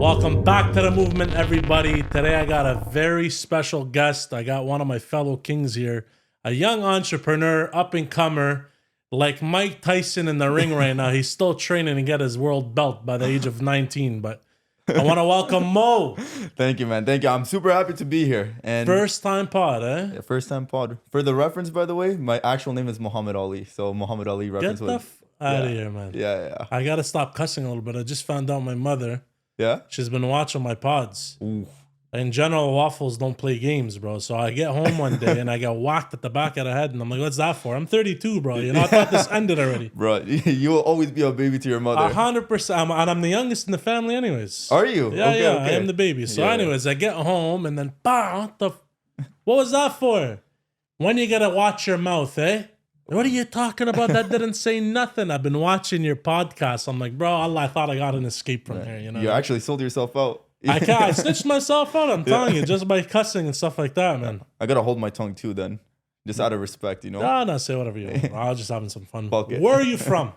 Welcome back to the movement, everybody. Today I got a very special guest. I got one of my fellow kings here, a young entrepreneur, up-and-comer, like Mike Tyson in the ring right now. He's still training to get his world belt by the age of 19, but I want to welcome Mo. Thank you, man. Thank you. I'm super happy to be here. And First time pod, eh? yeah, first time pod. For the reference, by the way, my actual name is Muhammad Ali. So Muhammad Ali reference Get the was out of here, man. yeah. I got to stop cussing a little bit. I just found out my mother, Yeah. she's been watching my pods. Ooh. In general, waffles don't play games, bro. So I get home one day and I get whacked at the back of the head, and I'm like, "What's that for?" I'm 32, bro. You know, I thought this ended already. Bro, you will always be a baby to your mother. 100%. And I'm the youngest in the family, anyways. Are you? Yeah, Okay, yeah. okay. I am the baby. So, Yeah. anyways, I get home and then, what was that for? When you gotta watch your mouth, eh? What are you talking about? That didn't say nothing. I've been watching your podcast. I'm like, bro, I thought I got an escape from here. You know, You actually sold yourself out. I snitched myself out. I'm telling you, just by cussing and stuff like that, man. I gotta hold my tongue too, then, just out of respect, you know. No, say whatever you want. I was just having some fun. Fuck it. Where are you from?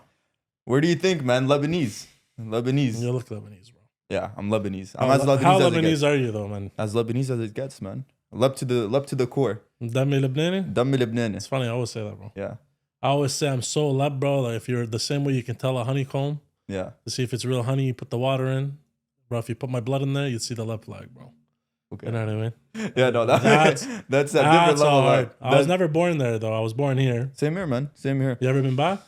Where do you think, man? Lebanese. Lebanese. You look Lebanese, bro. Yeah, I'm Lebanese. I'm as Lebanese How as it gets. Lebanese are you, though, man? As Lebanese as it gets, man. Leb to the core. Dami Lebanese? Dami Lebanese. It's funny. I always say that, bro. Yeah. I always say I'm so leb, bro. Like if you're the same way you can tell a honeycomb Yeah. to see if it's real honey, you put the water in. Bro, if you put my blood in there, you'd see the leb flag, bro. Okay. You know what I mean? Yeah, no, That's- that's a different level. hard. Like, I was never born there, though. I was born here. Same here, man. Same here. You ever been back?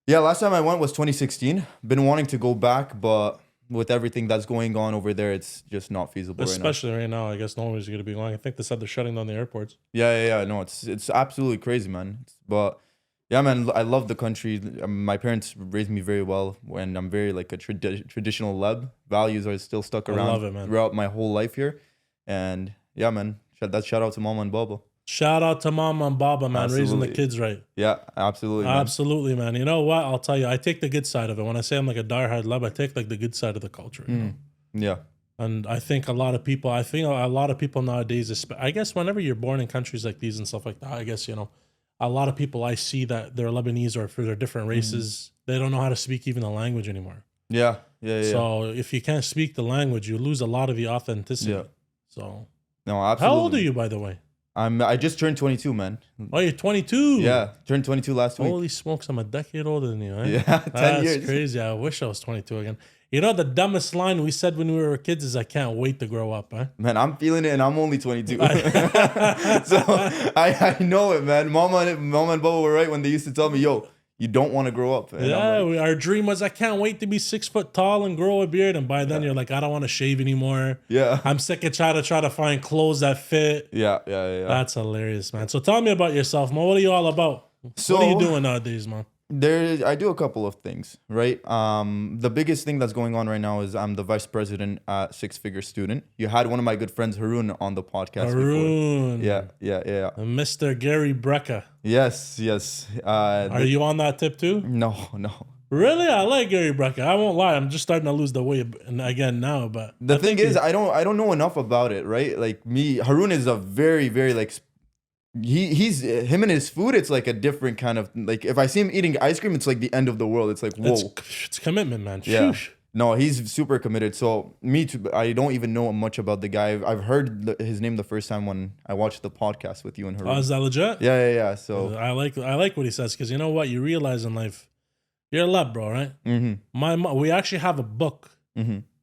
Yeah, last time I went was 2016. Been wanting to go back, but with everything that's going on over there, it's just not feasible Especially right now. I guess no one's going to be going. I think they said they're shutting down the airports. Yeah. No, it's absolutely crazy, man. But yeah, man, I love the country. My parents raised me very well, and I'm very like a traditional Leb. Values are still stuck around love it, man. throughout my whole life here. And yeah, man, shout out to Mama and Baba. Shout out to Mama and Baba, man, raising the Absolutely. kids right. Yeah, absolutely. Man. Absolutely, man. You know what? I'll tell you, I take the good side of it. When I say I'm like a diehard Leb, I take like the good side of the culture. You know? Yeah. And I think a lot of people nowadays, I guess whenever you're born in countries like these and stuff like that, I guess, you know, a lot of people I see that they're Lebanese or for their different races, they don't know how to speak even the language anymore. Yeah. So if you can't speak the language, you lose a lot of the authenticity. Yeah. So No, absolutely. how old are you, by the way? I just turned 22, man. Oh, you're 22. Yeah, turned 22 last week. Holy smokes, I'm a decade older than you, eh? Yeah, 10 That's years. crazy. I wish I was 22 again. You know, the dumbest line we said when we were kids is, "I can't wait to grow up," eh? Man, I'm feeling it, and I'm only 22. So I know it, man. Mama and Baba were right when they used to tell me, "Yo, you don't want to grow up." And Yeah, I'm like, our dream was, I can't wait to be 6 foot tall and grow a beard. And by then, you're like, I don't want to shave anymore. yeah, I'm sick of trying to find clothes that fit. yeah. That's hilarious, man. So tell me about yourself, man. What are you all about? So What are you doing nowadays, man? I do a couple of things, right? The biggest thing that's going on right now is I'm the vice president at Six Figure Student. You had one of my good friends, Haroon, on the podcast before. Haroon. Yeah. Mr. Gary Brecka. Yes. Are you on that tip too? No. Really? I like Gary Brecka. I won't lie. I'm just starting to lose the weight again now. But The thing is, I don't know enough about it, right? Like me, Haroon is a very, very like he's him and his food. It's like a different kind of like if I see him eating ice cream, it's like the end of the world. It's like whoa, it's commitment, man. yeah. Sheesh. No, he's super committed. So me too. I don't even know much about the guy. I've heard his name the first time when I watched the podcast with you and Haroon. Oh, is that legit? Yeah. So I like what he says, because you know what, you realize in life, you're a lab, bro, right? We actually have a book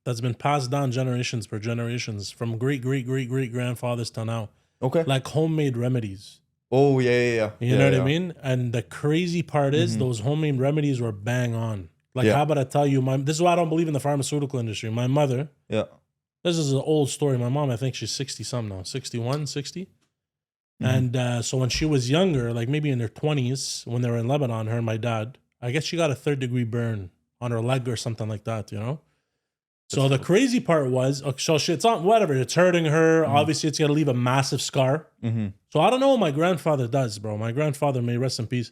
that's been passed down generations per generations from great grandfathers to now. Okay. Like homemade remedies. Oh yeah. You know what I mean? And the crazy part is those homemade remedies were bang on. Like, how about I tell you, this is why I don't believe in the pharmaceutical industry. My mother, this is an old story. My mom, I think she's 60-something now, 61, 60. And so when she was younger, like maybe in her 20s, when they were in Lebanon, her and my dad, I guess she got a 3rd-degree burn on her leg or something like that, you know? So the crazy part was, so it's on whatever, it's hurting her. Obviously, it's going to leave a massive scar. So I don't know what my grandfather does, bro. My grandfather, may rest in peace,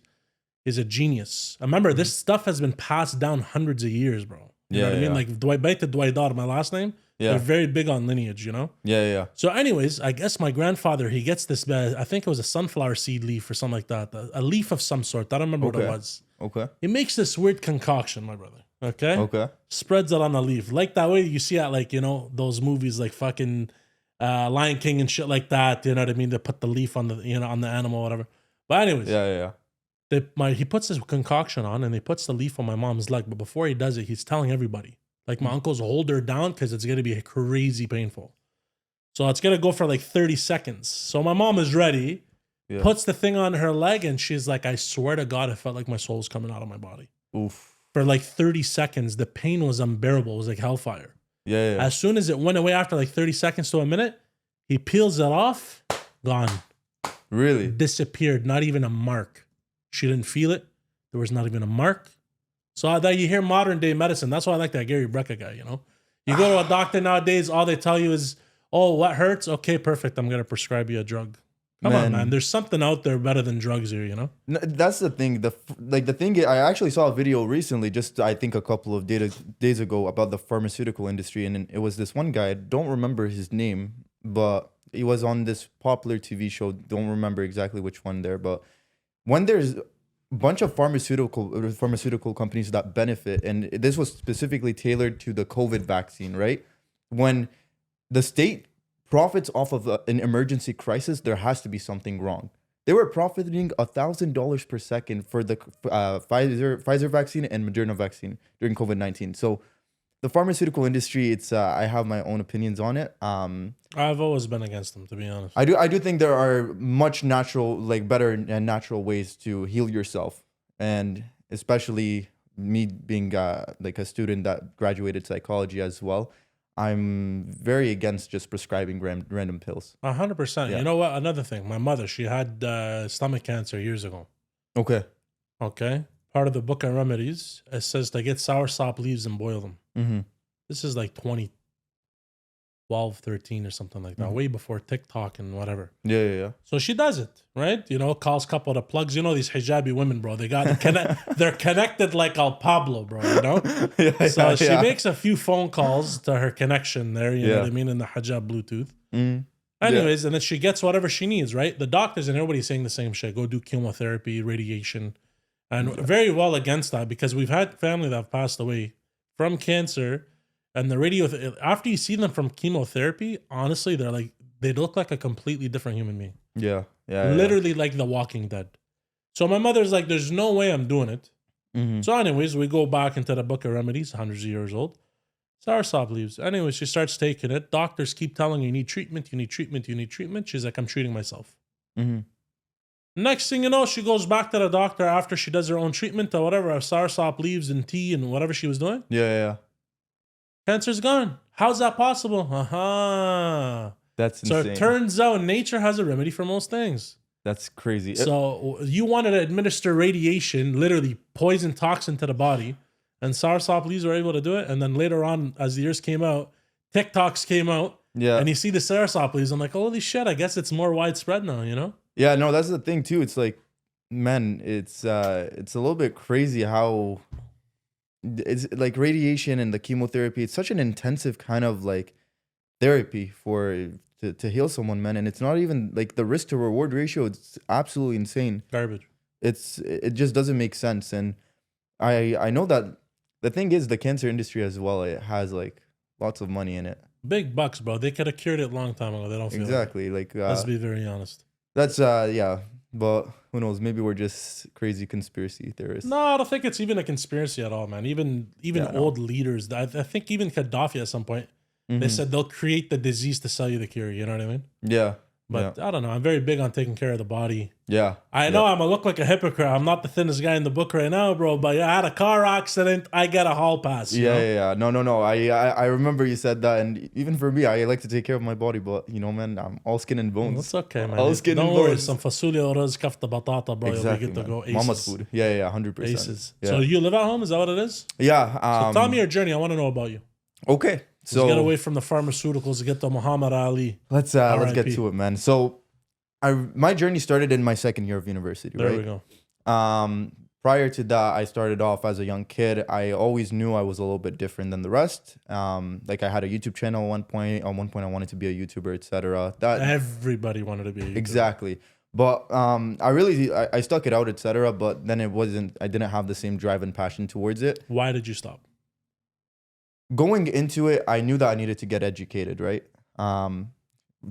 is a genius. Remember, this stuff has been passed down hundreds of years, bro. You know what I mean? Like Dwight, my last name, they're very big on lineage, you know? Yeah. So anyways, I guess my grandfather, he gets this, I think it was a sunflower seed leaf or something like that. A leaf of some sort. I don't remember what it was. Okay. He makes this weird concoction, my brother. Okay. Spreads it on a leaf. Like that way you see at like, you know, those movies like fucking Lion King and shit like that. You know what I mean? They put the leaf on the, you know, on the animal, whatever. But anyways. Yeah. He puts his concoction on and he puts the leaf on my mom's leg. But before he does it, he's telling everybody. Like my uncles, hold her down because it's going to be crazy painful. So it's going to go for like 30 seconds. So my mom is ready, puts the thing on her leg, and she's like, I swear to God, it felt like my soul was coming out of my body. Oof. For like 30 seconds, the pain was unbearable. It was like hellfire. Yeah. As soon as it went away after like 30 seconds to a minute, he peels it off, gone. Really? Disappeared. Not even a mark. She didn't feel it. There was not even a mark. So that you hear modern day medicine. That's why I like that Gary Brecka guy, you know? You go to a doctor nowadays, all they tell you is, oh, what hurts? Okay, perfect. I'm going to prescribe you a drug. Come on, man. There's something out there better than drugs here, you know? No, that's the thing. The thing, I actually saw a video recently, just I think a couple of days ago, about the pharmaceutical industry. And it was this one guy, I don't remember his name, but he was on this popular TV show. Don't remember exactly which one there. But when there's a bunch of pharmaceutical companies that benefit, and this was specifically tailored to the COVID vaccine, right? When the state profits off of an emergency crisis, there has to be something wrong. They were profiting $1,000 per second for the Pfizer vaccine and Moderna vaccine during COVID-19. So the pharmaceutical industry, it's I have my own opinions on it. I've always been against them, to be honest. I do think there are much better and natural ways to heal yourself, and especially me being like a student that graduated psychology as well. I'm very against just prescribing random pills. 100%. Yeah. You know what? Another thing. My mother, she had stomach cancer years ago. Okay. Part of the book of remedies, it says to get soursop leaves and boil them. Mm-hmm. This is like 2012, 13 or something like that, way before TikTok and whatever. Yeah. So she does it, right? You know, calls a couple of the plugs. You know, these hijabi women, bro, they're connected like Al Pablo, bro, you know? So she makes a few phone calls to her connection there, you know what I mean, in the hijab Bluetooth. Anyways, and then she gets whatever she needs, right? The doctors and everybody's saying the same shit. Go do chemotherapy, radiation. And very well against that, because we've had family that have passed away from cancer, and the radio, after you see them from chemotherapy, honestly, they look like a completely different human being. Yeah. Literally like The Walking Dead. So my mother's like, there's no way I'm doing it. So anyways, we go back into the book of remedies, hundreds of years old. Soursop leaves. Anyways, she starts taking it. Doctors keep telling her, you need treatment, you need treatment, you need treatment. She's like, I'm treating myself. Next thing you know, she goes back to the doctor after she does her own treatment or whatever, soursop leaves and tea and whatever she was doing. Yeah. Cancer's gone. How's that possible? That's insane. So it turns out nature has a remedy for most things. That's crazy. So you wanted to administer radiation, literally poison toxin to the body, and soursop leaves were able to do it. And then later on, as the years came out, TikToks came out. Yeah. And you see the soursop leaves. I'm like, holy shit, I guess it's more widespread now, you know? Yeah, no, that's the thing too. It's like, man, it's a little bit crazy how it's like radiation and the chemotherapy. It's such an intensive kind of like therapy to heal someone, man. And it's not even like the risk to reward ratio. It's absolutely insane. Garbage. It just doesn't make sense. And I know that the thing is the cancer industry as well. It has like lots of money in it. Big bucks, bro. They could have cured it a long time ago. They don't feel exactly like let's be very honest. That's yeah, but who knows? Maybe we're just crazy conspiracy theorists. No, I don't think it's even a conspiracy at all, man. Even old leaders, I think even Gaddafi at some point, they said they'll create the disease to sell you the cure. You know what I mean? Yeah. But I don't know. I'm very big on taking care of the body. Yeah. I know I'm going to look like a hypocrite. I'm not the thinnest guy in the book right now, bro. But I had a car accident. I get a hall pass. Yeah. No. I remember you said that. And even for me, I like to take care of my body. But, you know, man, I'm all skin and bones. That's okay, man. All skin Don't and worry. bones. Some fasulia, oroz, kafta, batata, bro. Exactly, You'll be good to go. Aces. Mama's food. Yeah, 100%. Aces. Yeah. So you live at home? Is that what it is? Yeah. So tell me your journey. I want to know about you. Okay. So let's get away from the pharmaceuticals to get to Muhammad Ali. Let's get to it, man. So my journey started in my second year of university, there right? There we go. Prior to that, I started off as a young kid. I always knew I was a little bit different than the rest. Like I had a YouTube channel at one point. At one point, I wanted to be a YouTuber, etc. That everybody wanted to be a YouTuber. Exactly. But I stuck it out, etc. But then I didn't have the same drive and passion towards it. Why did you stop? Going into it, I knew that I needed to get educated, right?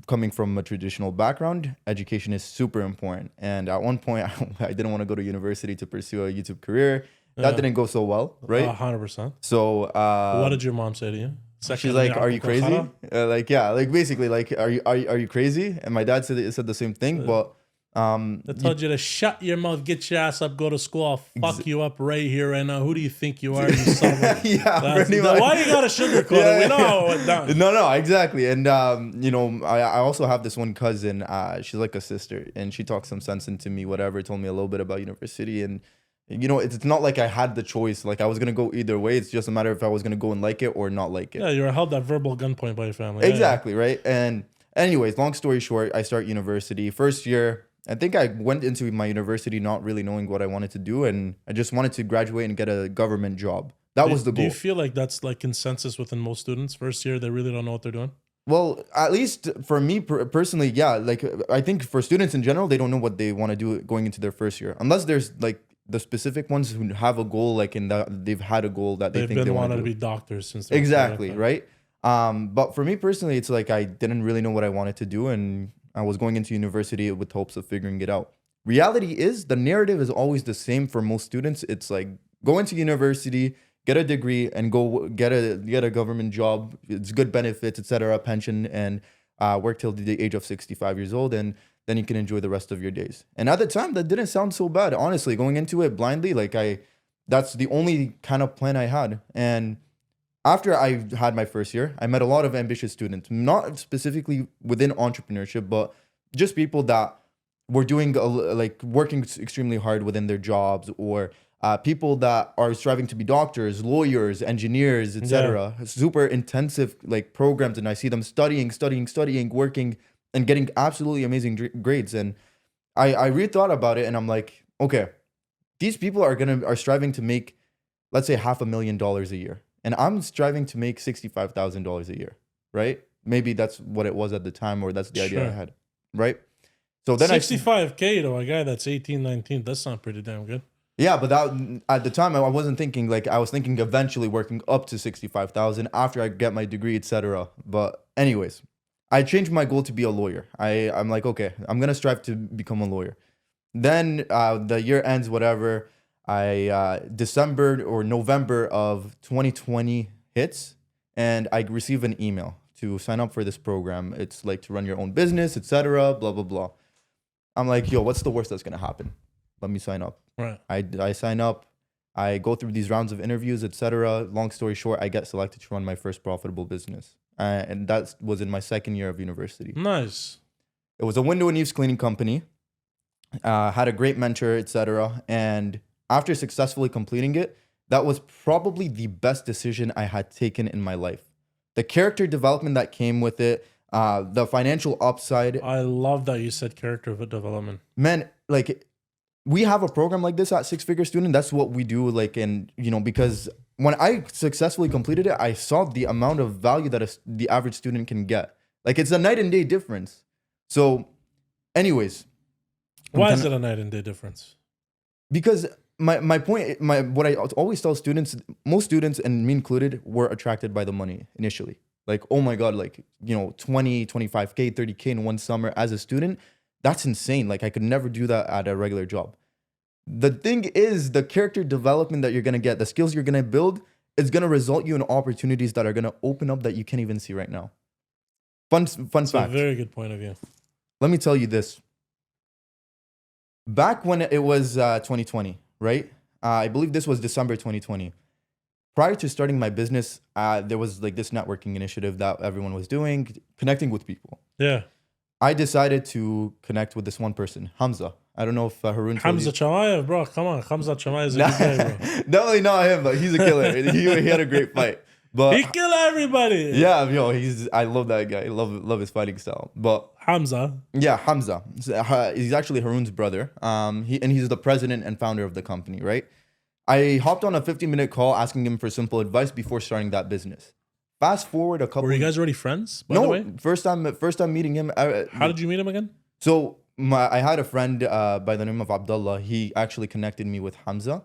Coming from a traditional background, education is super important. And at one point, I didn't want to go to university to pursue a YouTube career. That didn't go so well, right? 100%. So, what did your mom say to you? She's like, "Are you crazy?" Basically, like, "Are you crazy?" And my dad said the same thing, but I told you to shut your mouth, get your ass up, go to school. I'll fuck you up right here, right now. Who do you think you are? You son of a... pretty much. Why you gotta sugarcoat it? We know how it went down. No, exactly. And I also have this one cousin. She's like a sister, and she talked some sense into me. Whatever, told me a little bit about university, and it's not like I had the choice. Like I was gonna go either way. It's just a matter of if I was gonna go and like it or not like it. Yeah, you were held at verbal gunpoint by your family. Exactly, right. And anyways, long story short, I start university. First year, I think I went into my university not really knowing what I wanted to do, and I just wanted to graduate and get a government job. That was the goal. Do you feel like that's like consensus within most students? First year, they really don't know what they're doing? Well, at least for me personally, yeah. Like I think for students in general, they don't know what they want to do going into their first year, unless there's like the specific ones who have a goal, like in that they've had a goal that they think they want to be doctors since exactly right. But for me personally, it's like I didn't really know what I wanted to do, and I was going into university with hopes of figuring it out. Reality is the narrative is always the same for most students. It's like go into university, get a degree, and go get a government job. It's good benefits, etc., pension, and work till the age of 65 years old, and then you can enjoy the rest of your days. And at the time, that didn't sound so bad. Honestly, going into it blindly, that's the only kind of plan I had. And after I had my first year, I met a lot of ambitious students, not specifically within entrepreneurship, but just people that were doing working extremely hard within their jobs, or people that are striving to be doctors, lawyers, engineers, etc. Super intensive like programs, and I see them studying, working, and getting absolutely amazing grades. And I really thought about it, and I'm like, okay, these people are striving to make, let's say, $500,000 a year. And I'm striving to make $65,000 a year, right? Maybe that's what it was at the time, or that's the idea I had, right? So then 65K though, a guy that's 18, 19, that's not pretty damn good. Yeah, but that at the time I wasn't thinking like I was thinking eventually working up to 65,000 after I get my degree, etc. But anyways, I changed my goal to be a lawyer. I'm like, okay, I'm gonna strive to become a lawyer. Then the year ends, whatever. December or November of 2020 hits, and I receive an email to sign up for this program. It's like to run your own business, etc. Blah blah blah. I'm like, yo, what's the worst that's gonna happen? Let me sign up. Right. I sign up. I go through these rounds of interviews, etc. Long story short, I get selected to run my first profitable business, and that was in my second year of university. Nice. It was a window and eaves cleaning company. Had a great mentor, etc. And after successfully completing it, that was probably the best decision I had taken in my life. The character development that came with it, the financial upside. I love that you said character development. Man, like we have a program like this at Six Figure Student. That's what we do. Because when I successfully completed it, I saw the amount of value that the average student can get. Like it's a night and day difference. So anyways. Why is it a night and day difference? Because my point, what I always tell students, most students, and me included, were attracted by the money initially. Like, oh my God, 20, 25K, 30K in one summer as a student, that's insane. Like I could never do that at a regular job. The thing is, the character development that you're going to get, the skills you're going to build, is going to result you in opportunities that are going to open up that you can't even see right now. Fun fact. A very good point of view. Let me tell you this. Back when it was 2020, right? I believe this was December 2020. Prior to starting my business, there was like this networking initiative that everyone was doing, connecting with people. Yeah. I decided to connect with this one person, Hamza. I don't know if Harun told Hamza Chamayev, bro. Come on. Hamza Chamayev is a good guy, bro. Definitely not him, but he's a killer. he had a great fight. But he killed everybody. Yeah, I love that guy. I love his fighting style. But Hamza. Yeah, Hamza. He's actually Harun's brother. He's the president and founder of the company, right? I hopped on a 15-minute call asking him for simple advice before starting that business. Fast forward a couple. Were you guys already friends? By the way? First time meeting him. How did you meet him again? So I had a friend by the name of Abdullah. He actually connected me with Hamza,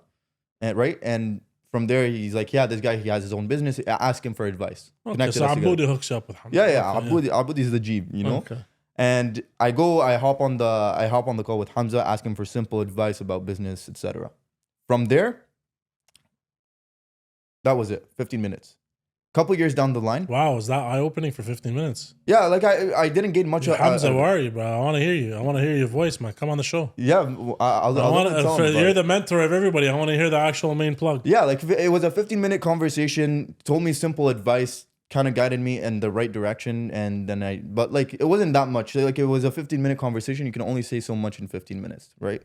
right? And from there, he's like, yeah, this guy, he has his own business. Ask him for advice. Okay, so Abudi hooks you up with Hamza. Yeah. Okay, Abudi is the G, you know? Okay. And I hop on the call with Hamza, ask him for simple advice about business, etc. From there, that was it. 15 minutes. Couple years down the line. Wow, is that eye-opening for 15 minutes? Yeah, like I didn't gain much. Hamza, where are you, bro? I want to hear you. I want to hear your voice, man. Come on the show. Yeah, you're the mentor of everybody. I want to hear the actual main plug. Yeah, like it was a 15-minute conversation. Told me simple advice, kind of guided me in the right direction, and then but like it wasn't that much. Like it was a 15-minute conversation. You can only say so much in 15 minutes, right?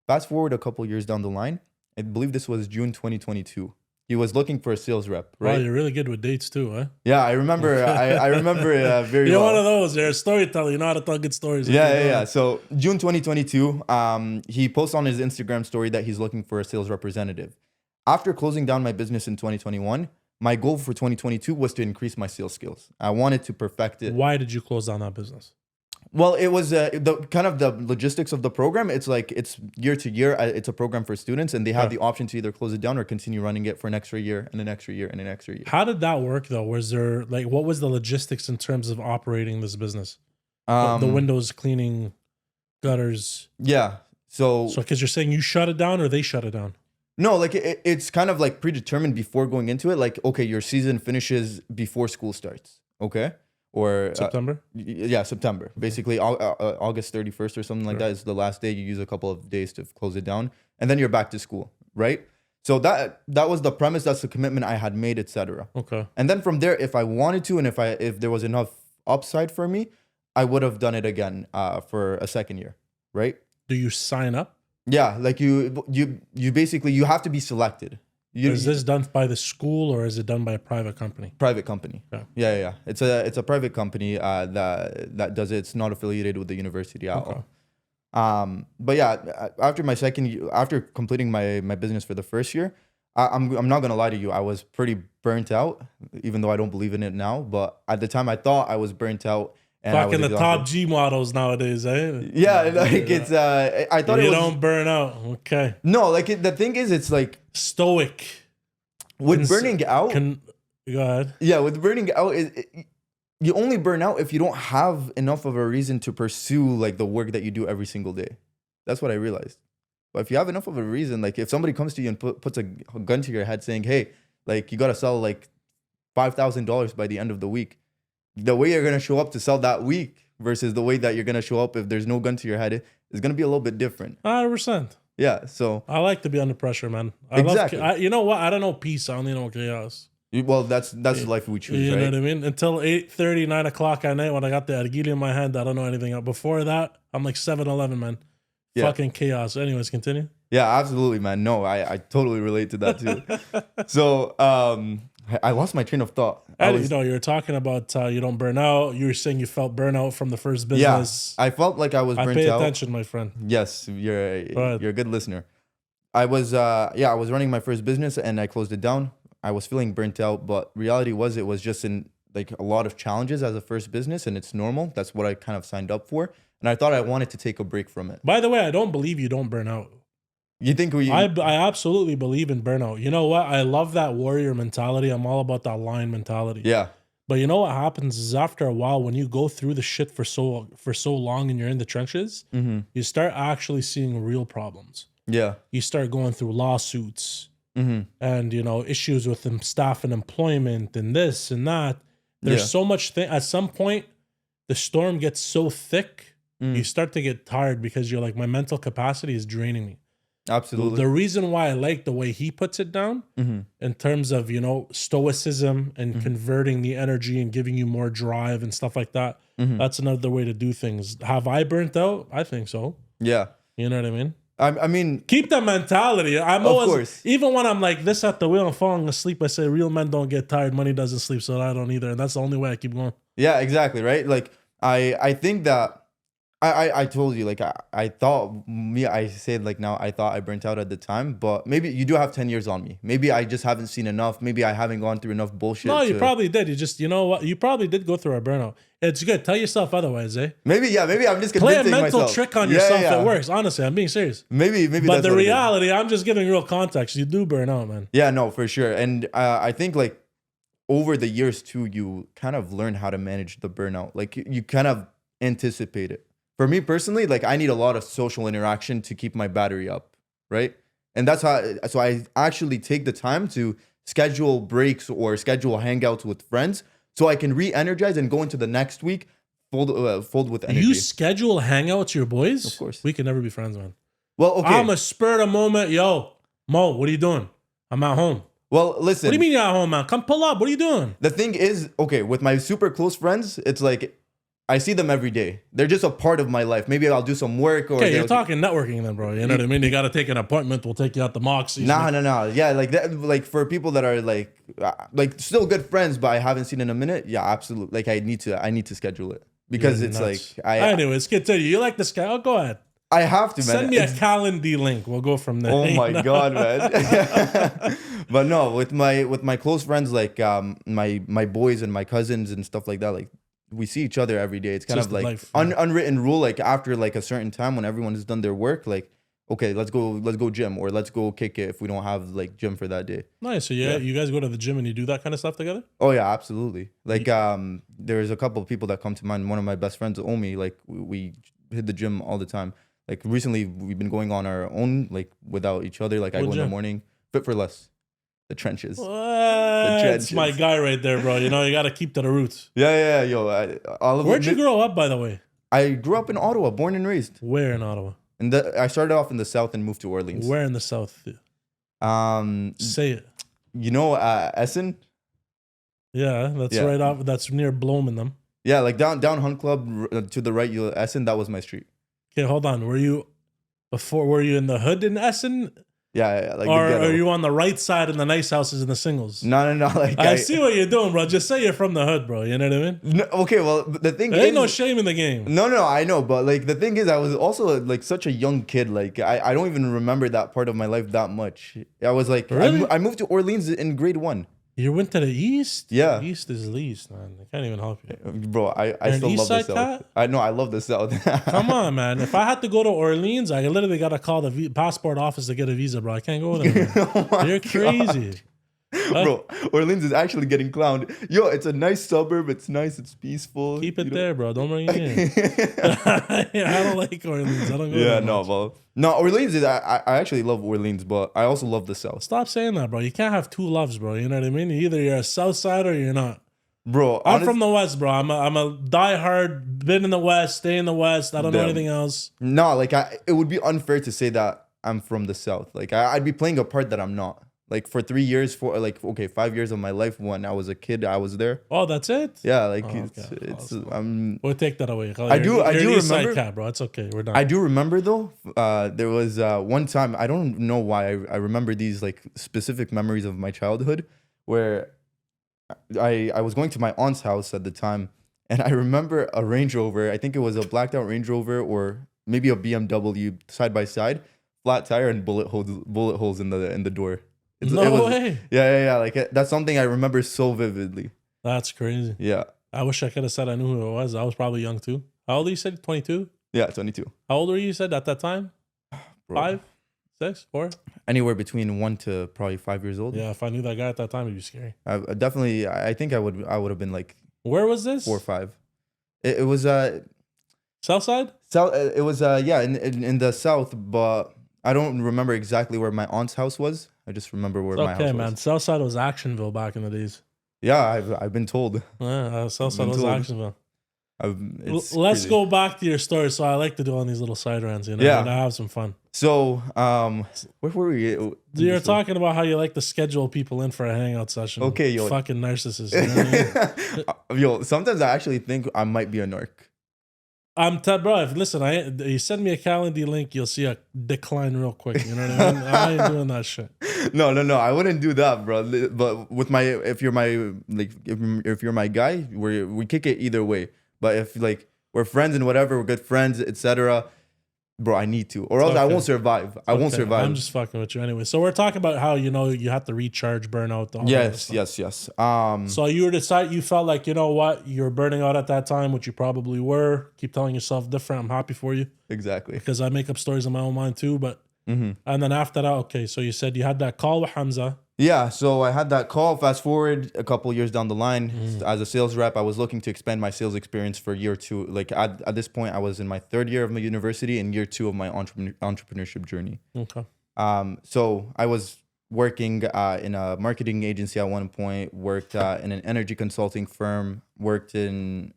Fast forward a couple years down the line. I believe this was June 2022. He was looking for a sales rep, right? Wow, you're really good with dates too, huh? Yeah, I remember. I remember very you're well. You're one of those. You're a storyteller. You know how to tell good stories. Yeah. So June 2022, he posts on his Instagram story that he's looking for a sales representative. After closing down my business in 2021, my goal for 2022 was to increase my sales skills. I wanted to perfect it. Why did you close down that business? Well, it was the kind of the logistics of the program. It's like it's year to year. It's a program for students, and they have the option to either close it down or continue running it for an extra year and an extra year and an extra year. How did that work though? Was there like what was the logistics in terms of operating this business? The windows cleaning, gutters. Yeah. So because you're saying you shut it down or they shut it down? No, like it's kind of like predetermined before going into it. Like, okay, your season finishes before school starts. Okay. Or September? September. Basically, August 31st or something like that is the last day. You use a couple of days to close it down, and then you're back to school, right? So that was the premise. That's the commitment I had made, etc. Okay. And then from there, if I wanted to, and if there was enough upside for me, I would have done it again for a second year, right? Do you sign up? Yeah, like you basically you have to be selected. Is this done by the school or is it done by a private company? Private company. Yeah. It's a private company that does it. It's not affiliated with the university at all. But yeah, after completing my business for the first year, I'm not gonna lie to you. I was pretty burnt out, even though I don't believe in it now. But at the time, I thought I was burnt out. Back in the top G models nowadays, eh? Yeah, like it's. I thought you don't burn out. Okay. No, like the thing is, it's like stoic. With burning out. Go ahead. Yeah, with burning out, you only burn out if you don't have enough of a reason to pursue like the work that you do every single day. That's what I realized. But if you have enough of a reason, like if somebody comes to you and puts a gun to your head saying, "Hey, like you gotta sell like $5,000 by the end of the week," the way you're gonna show up to sell that week versus the way that you're gonna show up if there's no gun to your head is gonna be a little bit different. 100%. Yeah, so I like to be under pressure, man. Exactly. You know what? I don't know peace. I only know chaos. Well, that's the life we choose, you right? know what I mean? Until 8:30, 9 o'clock at night when I got the argili in my hand, I don't know anything else. Before that, I'm like 7-Eleven, man. Yeah. Fucking chaos. Anyways, continue. Yeah, absolutely, man. No, I totally relate to that too. So, I lost my train of thought. You were talking about you don't burn out. You were saying you felt burnout from the first business. Yeah, I felt like I was burnt out. I pay attention, my friend. Yes, you're a good listener. I was running my first business and I closed it down. I was feeling burnt out, but reality was it was just in like a lot of challenges as a first business, and it's normal. That's what I kind of signed up for, and I thought I wanted to take a break from it. By the way, I don't believe you don't burn out. You think I absolutely believe in burnout. You know what? I love that warrior mentality. I'm all about that lion mentality. Yeah. But you know what happens is after a while, when you go through the shit for so long and you're in the trenches, you start actually seeing real problems. Yeah. You start going through lawsuits and, issues with staff and employment and this and that. There's so much at some point, the storm gets so thick, you start to get tired because you're like, my mental capacity is draining me. Absolutely. The reason why I like the way he puts it down in terms of, stoicism and converting the energy and giving you more drive and stuff like that. That's another way to do things. Have I burnt out? I think so. Yeah. You know what I mean? I mean, keep the mentality. I'm always, even when I'm like this at the wheel and falling asleep, I say real men don't get tired. Money doesn't sleep, so I don't either. And that's the only way I keep going. Yeah, exactly. Right. Like I think that I told you, like, I thought I said, like, now I thought I burnt out at the time, but maybe you do have 10 years on me. Maybe I just haven't seen enough. Maybe I haven't gone through enough bullshit. No, you probably did. You just, you know what? You probably did go through a burnout. It's good. Tell yourself otherwise, eh? Maybe I'm just play a convincing mental myself. trick on yourself. It works. Honestly, I'm being serious. Maybe. But that's the what reality, I'm just giving real context. You do burn out, man. Yeah, no, for sure. And I think, like, over the years too, you kind of learn how to manage the burnout. Like, you kind of anticipate it. For me personally, like, I need a lot of social interaction to keep my battery up, right? And that's how. So I actually take the time to schedule breaks or schedule hangouts with friends, so I can re-energize and go into the next week full with energy. You schedule hangouts with your boys? Of course. We can never be friends, man. Well, okay. I'm a spur of the moment. Yo, Mo, what are you doing? I'm at home. Well, listen. What do you mean you're at home, man? Come pull up. What are you doing? The thing is, okay, with my super close friends, it's like, I see them every day. They're just a part of my life. Maybe I'll do some work. Or okay, you're talking networking then, bro. You know what I mean? You got to take an appointment. We'll take you out the Moxie. No. Yeah, like that. Like, for people that are like still good friends, but I haven't seen in a minute. Yeah, absolutely. Like, I need to schedule it because it's nuts. Like Anyways, continue. You like this guy? Oh, go ahead. I have to, man. Send me a calendar link. We'll go from there. Oh my god, man. But no, with my close friends, like my boys and my cousins and stuff like that, like, we see each other every day. It's kind of like unwritten rule. Like, after like a certain time when everyone has done their work, like, okay, let's go gym, or let's go kick it if we don't have like gym for that day. Nice. So yeah, you guys go to the gym and you do that kind of stuff together? Oh yeah, absolutely. Like there's a couple of people that come to mind. One of my best friends, Omi, like, we hit the gym all the time. Like, recently we've been going on our own, like, without each other. Like, I go in the morning. Fit for Less. The trenches. What? That's my guy right there, bro. You know, you got to keep to the roots. Yeah. Yo, where'd you grow up, by the way? I grew up in Ottawa, born and raised. Where in Ottawa? I started off in the south and moved to Orleans. Where in the south? Say it. You know, Essen? Yeah, that's right off. That's near Blom and them. Yeah, like down Hunt Club to the right, Essen. That was my street. Okay, hold on. Were you in the hood in Essen? Yeah, like, or are you on the right side in the nice houses and the singles? No. Like, I see what you're doing, bro. Just say you're from the hood, bro. You know what I mean? No, okay, well, the thing is, there ain't no shame in the game. No, I know, but like, the thing is, I was also like such a young kid. Like, I don't even remember that part of my life that much. I was like, really? I moved to Orleans in grade 1. You went to the east? Yeah. The east is least, man. I can't even help you. Bro, I still love the South. Cat? I know, I love the South. Come on, man. If I had to go to Orleans, I literally got to call the passport office to get a visa, bro. I can't go there. You're crazy. Bro, Orleans is actually getting clowned. Yo, it's a nice suburb. It's nice. It's peaceful. Keep it there, bro. Don't bring it in. I don't like Orleans. I don't go there much. Well, no, Orleans is. I actually love Orleans, but I also love the South. Stop saying that, bro. You can't have two loves, bro. You know what I mean? Either you're a South side or you're not. Bro, I'm from the West, bro. I'm a diehard. Been in the West. Stay in the West. I don't know anything else. No, like, it would be unfair to say that I'm from the South. Like, I'd be playing a part that I'm not. Like, for 3 years, 5 years of my life, when I was a kid, I was there. Oh, that's it? Yeah, like, we'll take that away. I do remember, cat, bro. It's okay. We're done. I do remember, though. There was one time, I don't know why I remember these, like, specific memories of my childhood, where I was going to my aunt's house at the time, and I remember a Range Rover. I think it was a blacked out Range Rover, or maybe a BMW side by side, flat tire, and bullet holes in the door. No way. Yeah. Like, that's something I remember so vividly. That's crazy. Yeah. I wish I could have said I knew who it was. I was probably young too. How old are you said? 22? Yeah, 22. How old were you said at that time? Bro. 5, 6, 4? Anywhere between 1 to probably 5 years old. Yeah, if I knew that guy at that time, it'd be scary. I think I would have been like. Where was this? 4 or 5. It was South side? It was in the south, but I don't remember exactly where my aunt's house was. I just remember where my house was. Okay, man. Southside was Actionville back in the days. Yeah, I've been told. Yeah, Southside was Actionville. Let's crazy. go back to your story. So I like to do on these little side runs, you know? Yeah. And I have some fun. So, where were we? You're talking about how you like to schedule people in for a hangout session. Okay, yo. Fucking narcissist. You know what I mean? Yo, sometimes I actually think I might be a narc. Bro, listen, you send me a calendar link, you'll see a decline real quick. You know what I mean? I ain't doing that shit. No, I wouldn't do that, bro. But if you're my guy, we kick it either way. But if, like, We're friends and whatever. We're good friends, etc. Bro, I need to, or else I won't survive. I won't survive. I'm just fucking with you anyway. So we're talking about how you have to recharge, burnout. Yes. So you felt like, you know what, you're burning out at that time, which you probably were. Keep telling yourself different. I'm happy for you. Exactly. Because I make up stories in my own mind too. But and then after that, okay. So you said you had that call with Hamza. Yeah, so I had that call. Fast forward a couple years down the line, as a sales rep, I was looking to expand my sales experience for year 2. Like at this point, I was in my 3rd year of my university and year 2 of my entrepreneurship journey. Okay. So I was working in a marketing agency at one point, worked in an energy consulting firm, worked in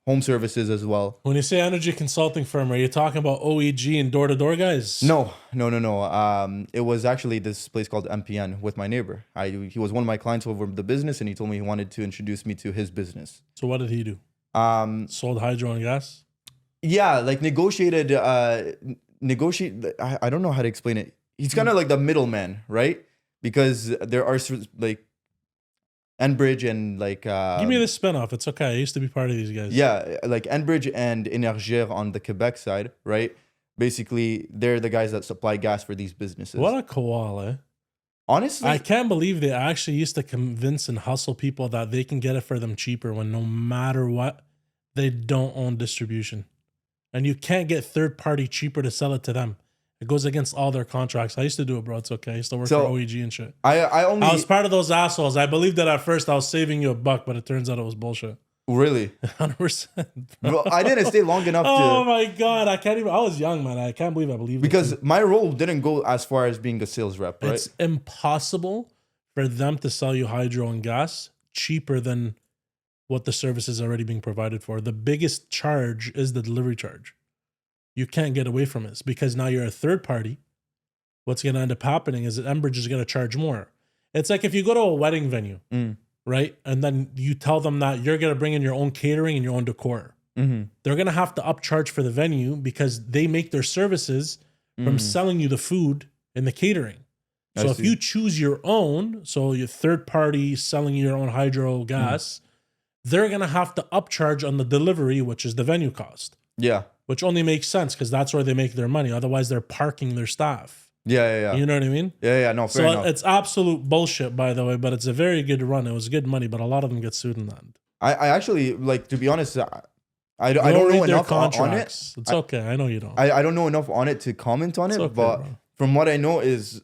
home services as well. When you say energy consulting firm, are you talking about OEG and door-to-door guys? No. It was actually this place called MPN with my neighbor. He was one of my clients over the business, and he told me he wanted to introduce me to his business. So what did he do? Sold hydro and gas? Yeah, like negotiate. I don't know how to explain it. He's kind of like the middleman, right? Because there are like Enbridge and like give me the spinoff. It's okay. I used to be part of these guys. Yeah, like Enbridge and Énergir on the Quebec side, right? Basically, they're the guys that supply gas for these businesses. What a koala. Honestly, I can't believe they actually used to convince and hustle people that they can get it for them cheaper when no matter what, they don't own distribution. And you can't get third party cheaper to sell it to them. It goes against all their contracts. I used to do it, bro. It's okay. I used to work for OEG and shit. I was part of those assholes. I believed that at first I was saving you $1, but it turns out it was bullshit. Really? 100%. Bro, I didn't stay long enough Oh my God. I was young, man. I can't believe I believed it. Because my role didn't go as far as being a sales rep, right? It's impossible for them to sell you hydro and gas cheaper than what the service is already being provided for. The biggest charge is the delivery charge. You can't get away from it because now you're a third party. What's going to end up happening is that Enbridge is going to charge more. It's like if you go to a wedding venue, right? And then you tell them that you're going to bring in your own catering and your own decor. They're going to have to upcharge for the venue because they make their services from selling you the food and the catering. So if you choose your own, so your third party selling your own hydro gas, they're going to have to upcharge on the delivery, which is the venue cost. Yeah. Which only makes sense because that's where they make their money. Otherwise, they're parking their staff. Yeah. You know what I mean? Yeah. No, fair enough. So it's absolute bullshit, by the way, but it's a very good run. It was good money, but a lot of them get sued in that. I actually, like, to be honest, I don't know enough on it. It's okay. I know you don't. I don't know enough on it to comment on it, okay, but bro. From what I know is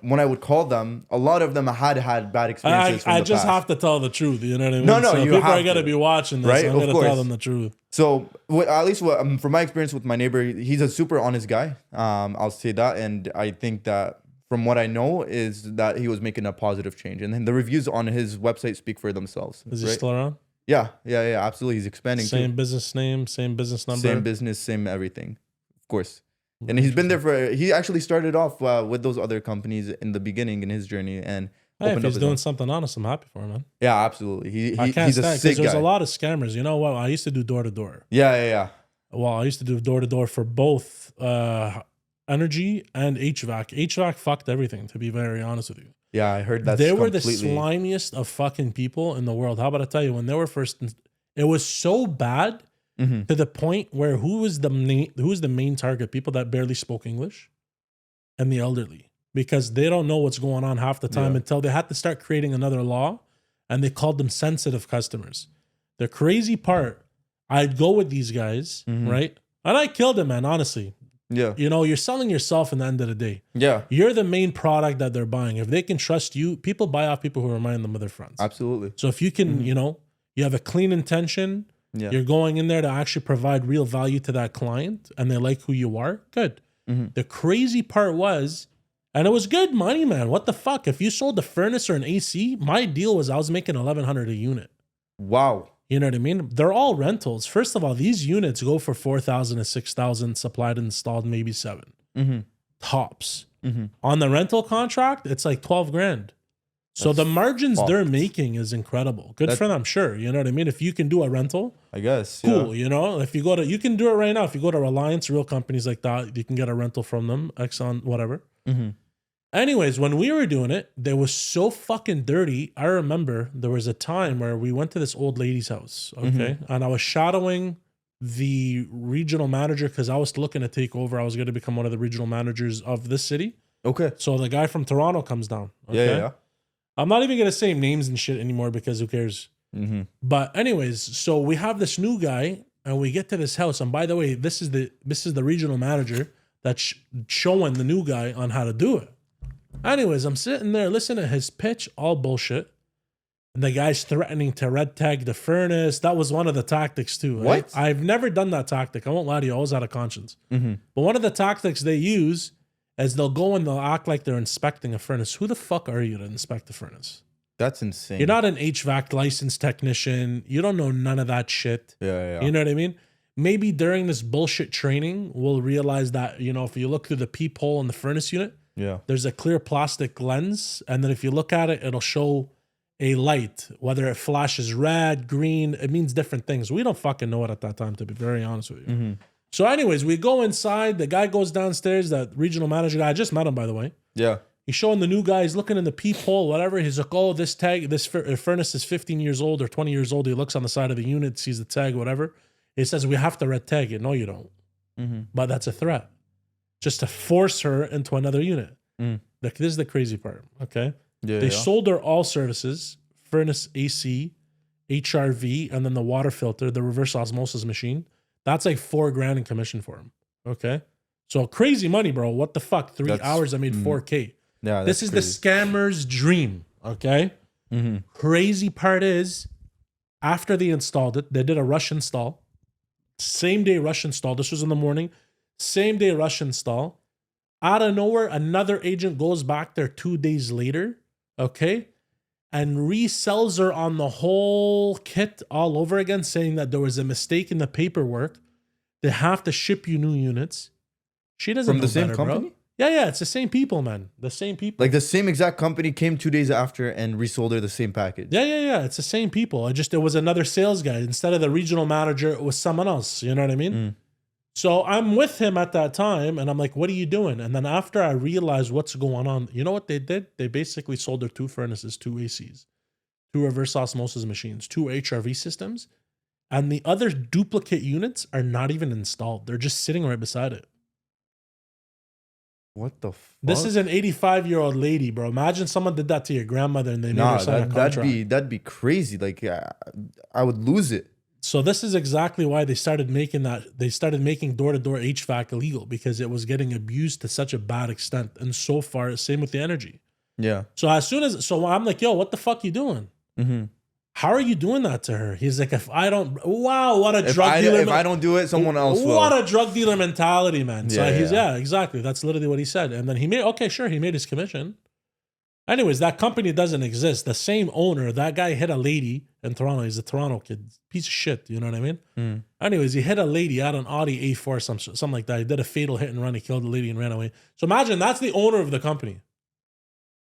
when I would call them, a lot of them had bad experiences. I just have to tell the truth. You know what I mean? No, so you people have are gonna be watching this. Right? I'm gonna tell them the truth. So at least from my experience with my neighbor, he's a super honest guy. I'll say that, and I think that from what I know is that he was making a positive change, and then the reviews on his website speak for themselves. Is he still around? Yeah, absolutely. He's expanding. Same business name, same business number, same business, same everything, of course. And he's been there he actually started off with those other companies in the beginning in his journey, and if he's doing something honest, I'm happy for him, man. Yeah, absolutely. I can't he's stand a sick guy. There's a lot of scammers. You know what? I used to do door to door. Yeah. Well, I used to do door to door for both energy and HVAC. HVAC fucked everything, to be very honest with you. Yeah, I heard that. They were the slimiest of fucking people in the world. How about I tell you, when they were first, it was so bad to the point where who was the main target? People that barely spoke English and the elderly, because they don't know what's going on half the time until they had to start creating another law, and they called them sensitive customers. The crazy part, I'd go with these guys, right? And I killed them, man, honestly. Yeah. You know, you're selling yourself in the end of the day. Yeah. You're the main product that they're buying. If they can trust you, people buy off people who remind them of their friends. Absolutely. So if you can, you know, you have a clean intention, you're going in there to actually provide real value to that client, and they like who you are, good. The crazy part was, and it was good money, man. What the fuck? If you sold a furnace or an AC, my deal was I was making $1,100 a unit. Wow. You know what I mean? They're all rentals. First of all, these units go for $4,000 to $6,000, supplied and installed, maybe $7,000 tops. On the rental contract, it's like $12,000. So the margins they're making is incredible. Good for them, sure. You know what I mean? If you can do a rental, I guess cool. You know, if you go to, you can do it right now. If you go to Reliance, real companies like that, you can get a rental from them, Exxon, whatever. Anyways, when we were doing it, they was so fucking dirty. I remember there was a time where we went to this old lady's house, okay? And I was shadowing the regional manager, because I was looking to take over. I was going to become one of the regional managers of this city. Okay. So the guy from Toronto comes down. Okay? Yeah. I'm not even going to say names and shit anymore because who cares? Mm-hmm. But anyways, so we have this new guy and we get to this house. And by the way, this is the regional manager that's showing the new guy on how to do it. Anyways, I'm sitting there listening to his pitch, all bullshit. And the guy's threatening to red tag the furnace. That was one of the tactics too. Right? What? I've never done that tactic. I won't lie to you. I always out of conscience. Mm-hmm. But one of the tactics they use is they'll go and they'll act like they're inspecting a furnace. Who the fuck are you to inspect the furnace? That's insane. You're not an HVAC licensed technician. You don't know none of that shit. Yeah. You know what I mean? Maybe during this bullshit training, we'll realize that, you know, if you look through the peephole in the furnace unit, there's a clear plastic lens. And then if you look at it, it'll show a light, whether it flashes red, green, it means different things. We don't fucking know it at that time, to be very honest with you. Mm-hmm. So anyways, we go inside. The guy goes downstairs, that regional manager guy. I just met him, by the way. Yeah. He's showing the new guy. He's looking in the peephole, whatever. He's like, oh, this furnace is 15 years old or 20 years old. He looks on the side of the unit, sees the tag, whatever. He says, we have to red tag it. No, you don't. Mm-hmm. But that's a threat. Just to force her into another unit. Mm. Like, this is the crazy part, okay? Yeah. They sold her all services, furnace AC, HRV, and then the water filter, the reverse osmosis machine. That's like $4,000 in commission for him, okay? So crazy money, bro. What the fuck? 3 hours, I made $4K. Yeah, this is crazy. The scammer's dream, okay? Mm-hmm. Crazy part is, after they installed it, they did a rush install. Same day rush install. This was in the morning. Same day rush install. Out of nowhere, another agent goes back there 2 days later, okay? And resells her on the whole kit all over again, saying that there was a mistake in the paperwork. They have to ship you new units. She doesn't From know the same better, company? bro. Yeah, it's the same people, man. The same people. Like the same exact company came 2 days after and resold her the same package. Yeah. It's the same people. It was another sales guy. Instead of the regional manager, it was someone else. You know what I mean? Mm. So I'm with him at that time, and I'm like, what are you doing? And then after I realized what's going on, you know what they did? They basically sold her 2 furnaces, 2 ACs, 2 reverse osmosis machines, 2 HRV systems, and the other duplicate units are not even installed. They're just sitting right beside it. What the fuck? This is an 85-year-old lady, bro. Imagine someone did that to your grandmother and they made her sign a contract. That'd be crazy. Like, I would lose it. So this is exactly why they started making that. They started making door-to-door HVAC illegal because it was getting abused to such a bad extent. And so far, same with the energy. Yeah. So I'm like, yo, what the fuck you doing? Mm-hmm. How are you doing that to her? He's like, if I don't, wow, what a drug dealer. If I don't do it, someone else will. What a drug dealer mentality, man. So Yeah. Exactly. That's literally what he said. And then he made his commission. Anyways, that company doesn't exist. The same owner, that guy hit a lady in Toronto. He's a Toronto kid. Piece of shit. You know what I mean? Mm. Anyways, he hit a lady out an Audi A4, something like that. He did a fatal hit and run. He killed the lady and ran away. So imagine that's the owner of the company.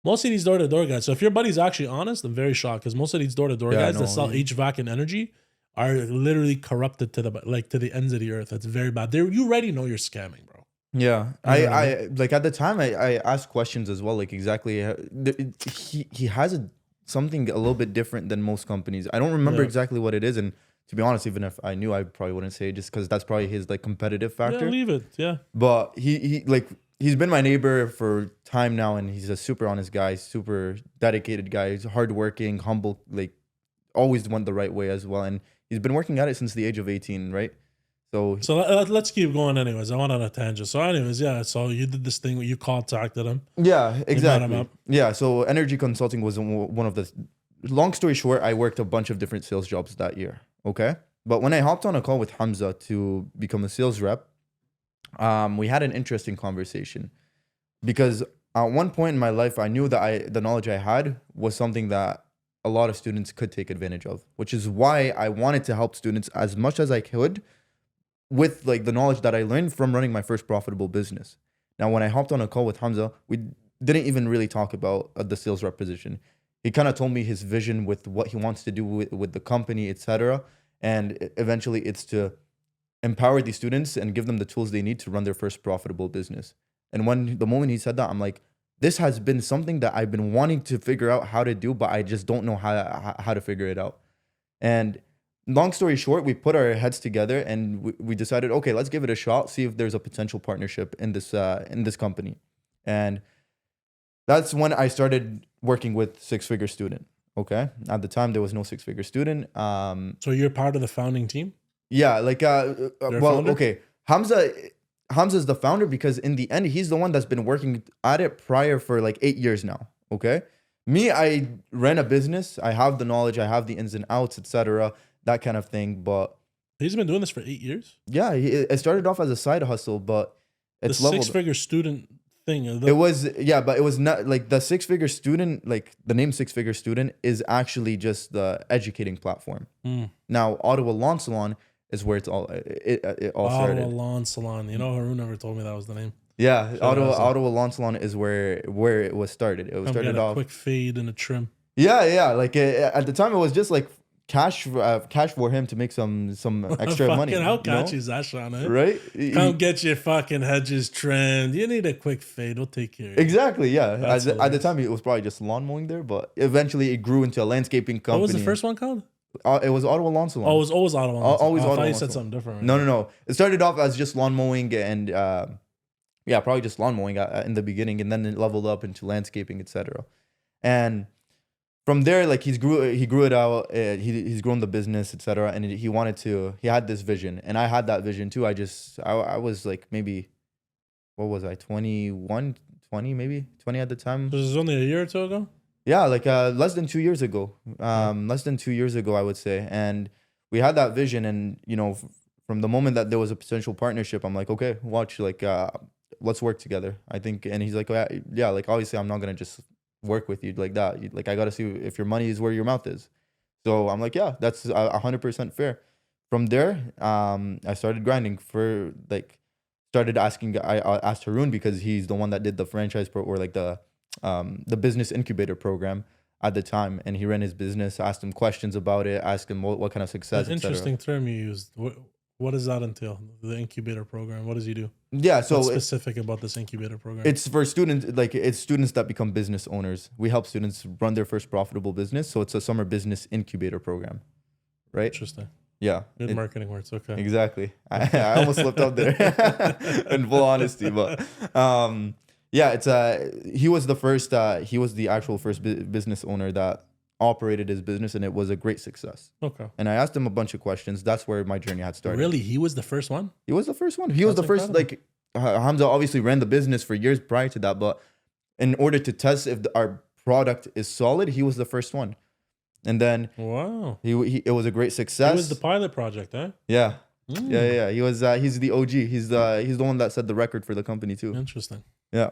Most of these door-to-door guys. So if your buddy's actually honest, I'm very shocked because most of these door-to-door guys that sell HVAC and energy are literally corrupted to the ends of the earth. That's very bad. You already know you're scamming, bro. Yeah, I like at the time I asked questions as well, like exactly he has something a little bit different than most companies. I don't remember exactly what it is, and to be honest, even if I knew, I probably wouldn't say it just because that's probably his like competitive factor. Yeah, leave it. Yeah, but he's been my neighbor for time now, and he's a super honest guy, super dedicated guy. He's hardworking, humble, like always went the right way as well, and he's been working at it since the age of 18, right? So let's keep going anyways. I went on a tangent. So anyways, yeah. So you did this thing where you contacted him. Yeah, exactly. Him up. Yeah, so energy consulting was one of the... Long story short, I worked a bunch of different sales jobs that year, okay? But when I hopped on a call with Hamza to become a sales rep, we had an interesting conversation. Because at one point in my life, I knew that the knowledge I had was something that a lot of students could take advantage of, which is why I wanted to help students as much as I could with like the knowledge that I learned from running my first profitable business. Now, when I hopped on a call with Hamza, we didn't even really talk about the sales rep position. He kind of told me his vision with what he wants to do with the company, etc. And eventually it's to empower these students and give them the tools they need to run their first profitable business. And the moment he said that, I'm like, this has been something that I've been wanting to figure out how to do, but I just don't know how to figure it out. And long story short, we put our heads together and we decided, okay, let's give it a shot, see if there's a potential partnership in this company. And that's when I started working with Six Figure Student. Okay. At the time, there was no Six Figure Student. So you're part of the founding team? Yeah. Like, okay. Hamza's the founder because in the end, he's the one that's been working at it prior for like 8 years now. Okay. Me, I ran a business. I have the knowledge. I have the ins and outs, etc., that kind of thing. But he's been doing this for 8 years? Yeah. It started off as a side hustle, but it's the Six Figure Student thing. It was, yeah, but it was not like the Six Figure Student, like the name Six Figure Student is actually just the educating platform. Now, Ottawa Lawn Salon is where it all started. Ottawa Lawn Salon. You know, Haroon never told me that was the name. Yeah, Ottawa Lawn Salon is where it was started. It was started off. A quick fade and a trim. Yeah. Like at the time, it was just like cash for him to make some extra money. How catchy is that, Sean? Eh? Right? Come get your fucking hedges trimmed. You need a quick fade. We'll take care of you. Exactly. Yeah. At the time, it was probably just lawn mowing there, but eventually it grew into a landscaping company. What was the first one called? It was Ottawa Lawn Salon. Oh, it was always Ottawa Lawn Salon. Always Ottawa. I thought you said Salon. Something different. Right? No. It started off as just lawn mowing and probably just lawn mowing in the beginning, and then it leveled up into landscaping, etc. And from there, like he grew it out. He's grown the business, etc. And he had this vision, and I had that vision too. I was like maybe, what was I, 21, 20 maybe 20 at the time. This was only a year or two ago. Yeah, like less than 2 years ago. Less than 2 years ago, I would say. And we had that vision, and from the moment that there was a potential partnership, I'm like, okay, watch, like let's work together. I think, and he's like, yeah, like obviously I'm not gonna just work with you like that. Like I gotta see if your money is where your mouth is. So I'm like, yeah, that's 100% fair. From there, I started grinding I asked Haroon because he's the one that did the franchise the business incubator program at the time, and he ran his business. Asked him questions about it, asked him what kind of success. An interesting term you used. What does that entail? The incubator program. What does he do? Yeah, so what's specific about this incubator program? It's for students, like it's students that become business owners. We help students run their first profitable business. So it's a summer business incubator program, right? Interesting. Yeah. Good marketing words. Okay. Exactly. I almost slipped up there in full honesty, but yeah, he was the actual first business owner that operated his business, and it was a great success. Okay. And I asked him a bunch of questions. That's where my journey had started. Really? He was the first one? He was the first one. He was the first, like, Hamza obviously ran the business for years prior to that, but in order to test if our product is solid, he was the first one. And then wow, it was a great success. It was the pilot project, huh? Yeah. Yeah. He was he's the OG. He's the one that set the record for the company too. Interesting. Yeah.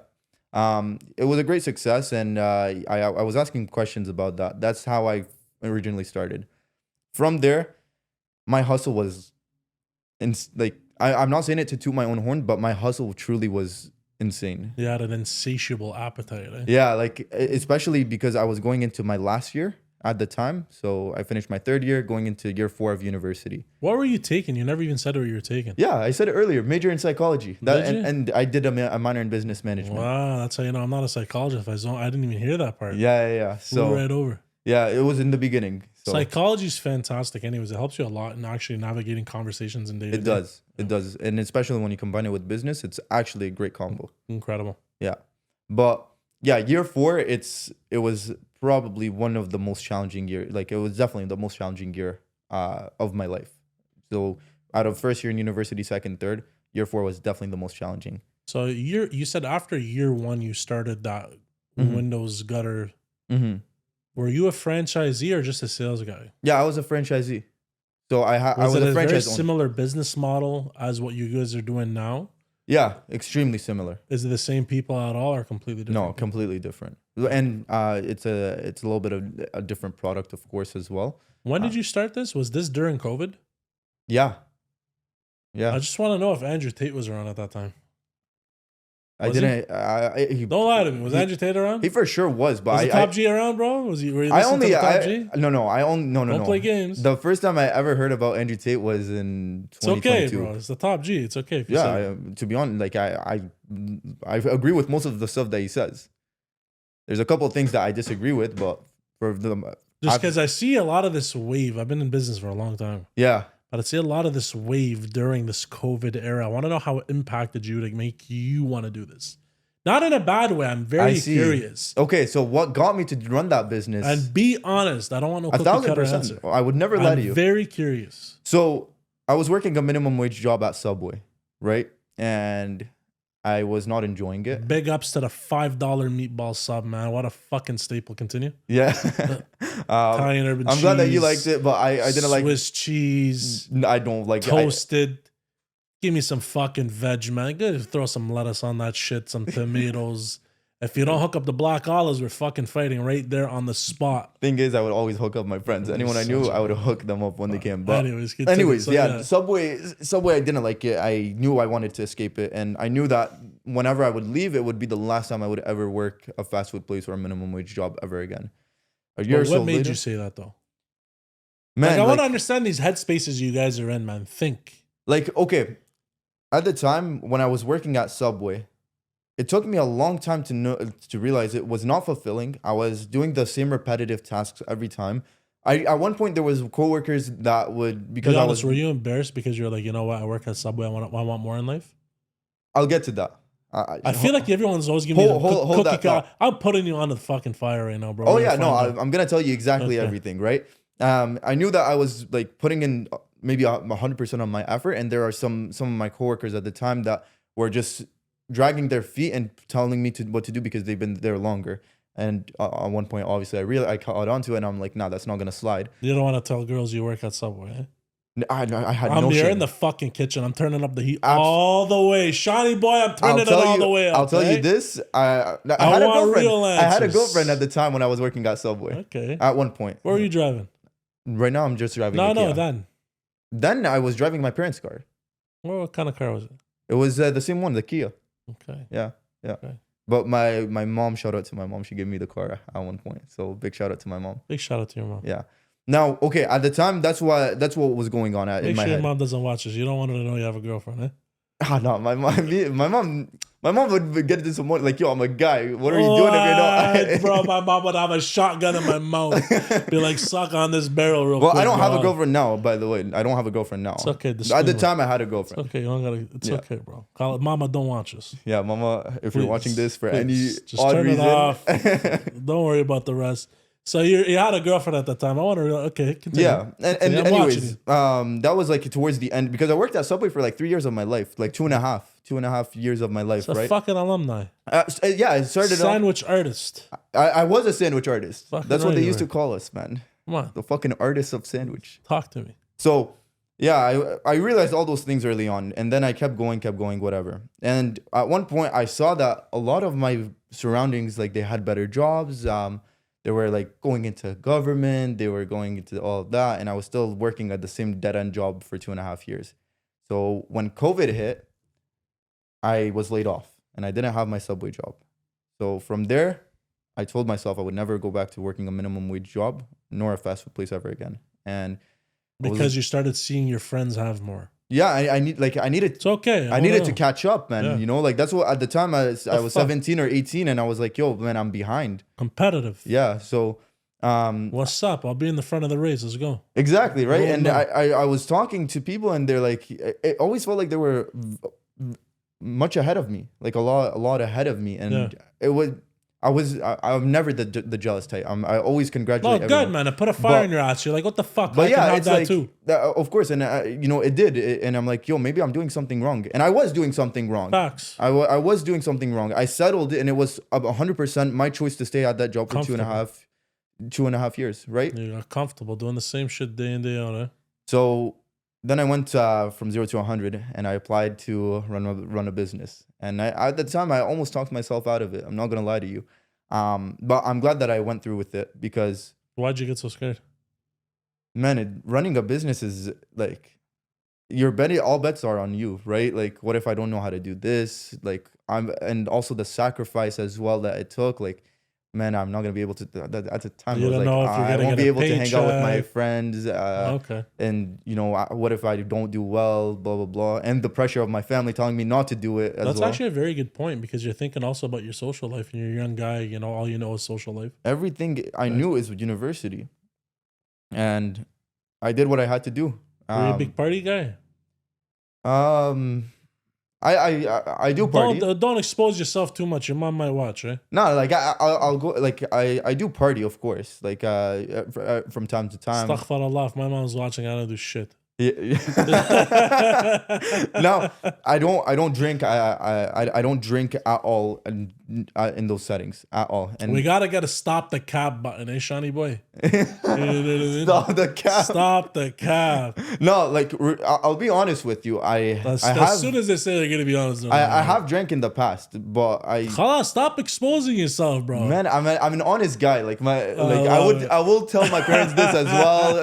It was a great success, and I was asking questions about that. That's how I originally started. From there, my hustle was, I'm not saying it to toot my own horn, but my hustle truly was insane. You had an insatiable appetite. Eh? Yeah, like especially because I was going into my last year at the time. So I finished my third year, going into year 4 of university. What were you taking? You never even said what you were taking. Yeah, I said it earlier. Major in psychology. And I did a minor in business management. Wow, that's how you know I'm not a psychologist. I didn't even hear that part. Yeah. So right over. Yeah, it was in the beginning. So. Psychology is fantastic. Anyways, it helps you a lot in actually navigating conversations and day-to-day. It does, and especially when you combine it with business, it's actually a great combo. Incredible. Yeah, but yeah, year 4, it was probably one of the most challenging years. Like it was definitely the most challenging year of my life. So out of first year in university, second, third, year 4 was definitely the most challenging. So you said after year 1 you started that Windows gutter. Mm-hmm. Were you a franchisee or just a sales guy? Yeah, I was a franchisee. So I was a franchise very owner. Similar business model as what you guys are doing now? Yeah, extremely similar. Is it the same people at all or completely different? No, completely different. And it's a little bit of a different product, of course, as well. When did you start this? Was this during COVID? Yeah. I just want to know if Andrew Tate was around at that time. Don't lie to me. Was Andrew Tate around? He for sure was, but was Top G around, bro? Were you listening to Top G? No. Don't play games. The first time I ever heard about Andrew Tate was in 2022. It's okay, bro. It's the Top G. It's okay. If you to be honest, like I agree with most of the stuff that he says. There's a couple of things that I disagree with, but for the Just because I see a lot of this wave. I've been in business for a long time. Yeah. But I see a lot of this wave during this COVID era. I want to know how it impacted you to make you want to do this. Not in a bad way. I'm very curious. Okay, so what got me to run that business? And be honest. I don't want no cookie cutter answer. I would never lie to you. I'm very curious. So I was working a minimum wage job at Subway, right? And I was not enjoying it. Big ups to the $5 meatball sub, man. What a fucking staple. Continue. Yeah. Italian urban cheese. I'm glad that you liked it, but I didn't like Swiss cheese. I don't like toasted. Give me some fucking veg, man. Good. Throw some lettuce on that shit, some tomatoes. If you don't hook up the black olives, we're fucking fighting right there on the spot. Thing is, I would always hook up my friends. Anyone I knew, I would hook them up when they came. But anyways, yeah, Subway, I didn't like it. I knew I wanted to escape it. And I knew that whenever I would leave, it would be the last time I would ever work a fast food place or a minimum wage job ever again. What made you say that, though? Man, I want to understand these headspaces you guys are in, man. Think. Like, okay, at the time when I was working at Subway, it took me a long time to realize it was not fulfilling. I was doing the same repetitive tasks every time. At one point there was coworkers that would were you embarrassed because you're like, you know what, I work at Subway, I want more in life? I'll get to that. I feel like everyone's always giving me the cookie cutter. I'm putting you on the fucking fire right now, bro. Oh yeah, no, I'm gonna tell you exactly everything, right? I knew that I was like putting in maybe 100% of my effort, and there are some of my coworkers at the time that were just dragging their feet and telling me what to do because they've been there longer. And at one point, obviously, I caught on to it, and I'm like, nah, that's not gonna slide. You don't want to tell girls you work at Subway, eh? I had I'm here in the fucking kitchen. I'm turning up the heat all the way. Shawty boy, I'm turning it all the way up. I'll tell you this. I had a girlfriend. I had a girlfriend at the time when I was working at Subway. Okay. At one point. Where were you driving? Right now, I'm just driving. No, then. Then I was driving my parents' car. Well, what kind of car was it? It was the same one, the Kia. Okay. Yeah. Okay. But my mom, shout out to my mom. She gave me the car at one point. So big shout out to my mom. Big shout out to your mom. Yeah. Now, okay, at the time, that's what was going on in my head. Make sure your mom doesn't watch this. You don't want her to know you have a girlfriend, eh? No, my mom would get into some more like, yo, I'm a guy. What are you doing if you're not? Bro, my mom would have a shotgun in my mouth. Be like, suck on this barrel real quick. Well, I don't have a girlfriend now, by the way. I don't have a girlfriend now. It's okay. At the time, I had a girlfriend. It's okay. You don't gotta. It's okay, bro. Call it, Mama, don't watch us. Yeah, Mama, if you're watching this for any just odd turn reason. it off. Don't worry about the rest. So you had a girlfriend at the time. I want to realize, okay, continue. Yeah, and anyways, that was like towards the end because I worked at Subway for like 3 years of my life, like 2.5 years of my life, it's a fucking alumni. Yeah, I started sandwich artist. I was a sandwich artist. Fucking That's what they used to call us, man. Come on, the fucking artist of sandwich. Talk to me. So yeah, I realized all those things early on, and then I kept going, whatever. And at one point, I saw that a lot of my surroundings, like they had better jobs. They were like going into government. They were going into all of that. And I was still working at the same dead-end job for 2.5 years. So when COVID hit, I was laid off and I didn't have my Subway job. So from there, I told myself I would never go back to working a minimum wage job nor a fast food place ever again. And because you started seeing your friends have more. Yeah, I needed. It's okay. I needed to catch up, man. Yeah. You know, like that's what at the time I was 17 or 18, and I was like, "Yo, man, I'm behind." Competitive. Yeah. So, what's up? I'll be in the front of the race. Let's go. Exactly right. And I was talking to people, and they're like, it always felt like they were much ahead of me, like a lot ahead of me, and it would. I'm never the jealous type. I always congratulate everyone. Good, man. I put a fire in your ass. You're like, what the fuck? But I can have that too. Of course. And, it did. And I'm like, yo, maybe I'm doing something wrong. And I was doing something wrong. Facts. I was doing something wrong. I settled, and it was 100% my choice to stay at that job for 2.5 years, right? You're comfortable doing the same shit day in, day out, eh? So then I went from 0 to 100, and I applied to run a business. And at the time, I almost talked myself out of it. I'm not going to lie to you. But I'm glad that I went through with it because... Why'd you get so scared? Man, running a business is like... all bets are on you, right? Like, what if I don't know how to do this? Like, and also the sacrifice as well that it took. Like, man, I'm not gonna be able to. At the time, I was like, I won't be able to hang out with my friends. Okay. And what if I don't do well? Blah blah blah. And the pressure of my family telling me not to do it. That's actually a very good point because you're thinking also about your social life and you're a young guy. All you know is social life. Everything I knew is university. and I did what I had to do. Were you a big party guy? I do party. Don't expose yourself too much. Your mom might watch, right? No, like I'll go. Like I do party, of course. Like from time to time. Astaghfirullah, if my mom's watching, I don't do shit. Yeah. No, I don't drink. I don't drink at all in those settings at all. And we gotta get a stop the cab button, eh, Shani boy? Stop the cab. Stop the cab. No, like I'll be honest with you. As soon as they say they're gonna be honest, I have drank in the past, but stop exposing yourself, bro. Man, I'm an honest guy. Like I will tell my parents this as well.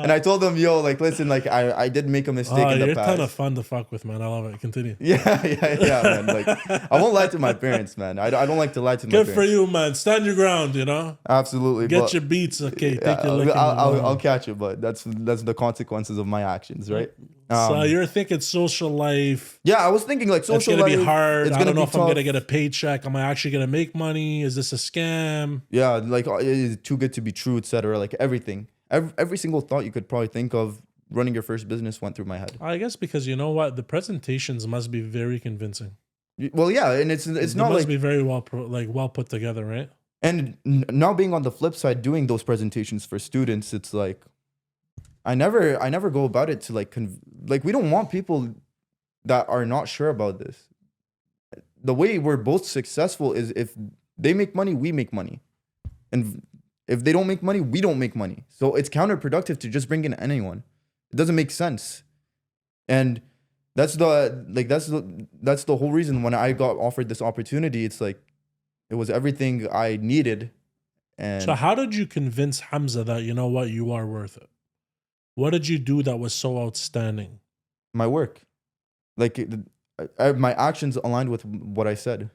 And I told them, yo, like listen, like I did make a mistake in the past. You're kind of fun to fuck with, man. I love it. Continue. Yeah, man. Like I won't lie to my parents, man. I don't like to lie to my parents. Good for you, man. Stand your ground, you know. Absolutely. Get your beats, okay? Take your licking. I'll catch it, but that's the consequences of my actions, right? So you're thinking social life. Yeah, I was thinking like social life. It's gonna be hard. I don't know if tough. I'm gonna get a paycheck. Am I actually gonna make money? Is this a scam? Yeah, like is it too good to be true, etc. Like everything. Every single thought you could probably think of running your first business went through my head. I guess because you know what, the presentations must be very convincing. Well, yeah, and it's not must be very well put together, right? And now being on the flip side, doing those presentations for students, it's like I never go about it to like we don't want people that are not sure about this. The way we're both successful is if they make money, we make money, and if they don't make money, we don't make money. So it's counterproductive to just bring in anyone. It doesn't make sense. And that's the whole reason when I got offered this opportunity, it's like it was everything I needed. And so how did you convince Hamza that, you know what, you are worth it? What did you do that was so outstanding? My work. Like my actions aligned with what I said.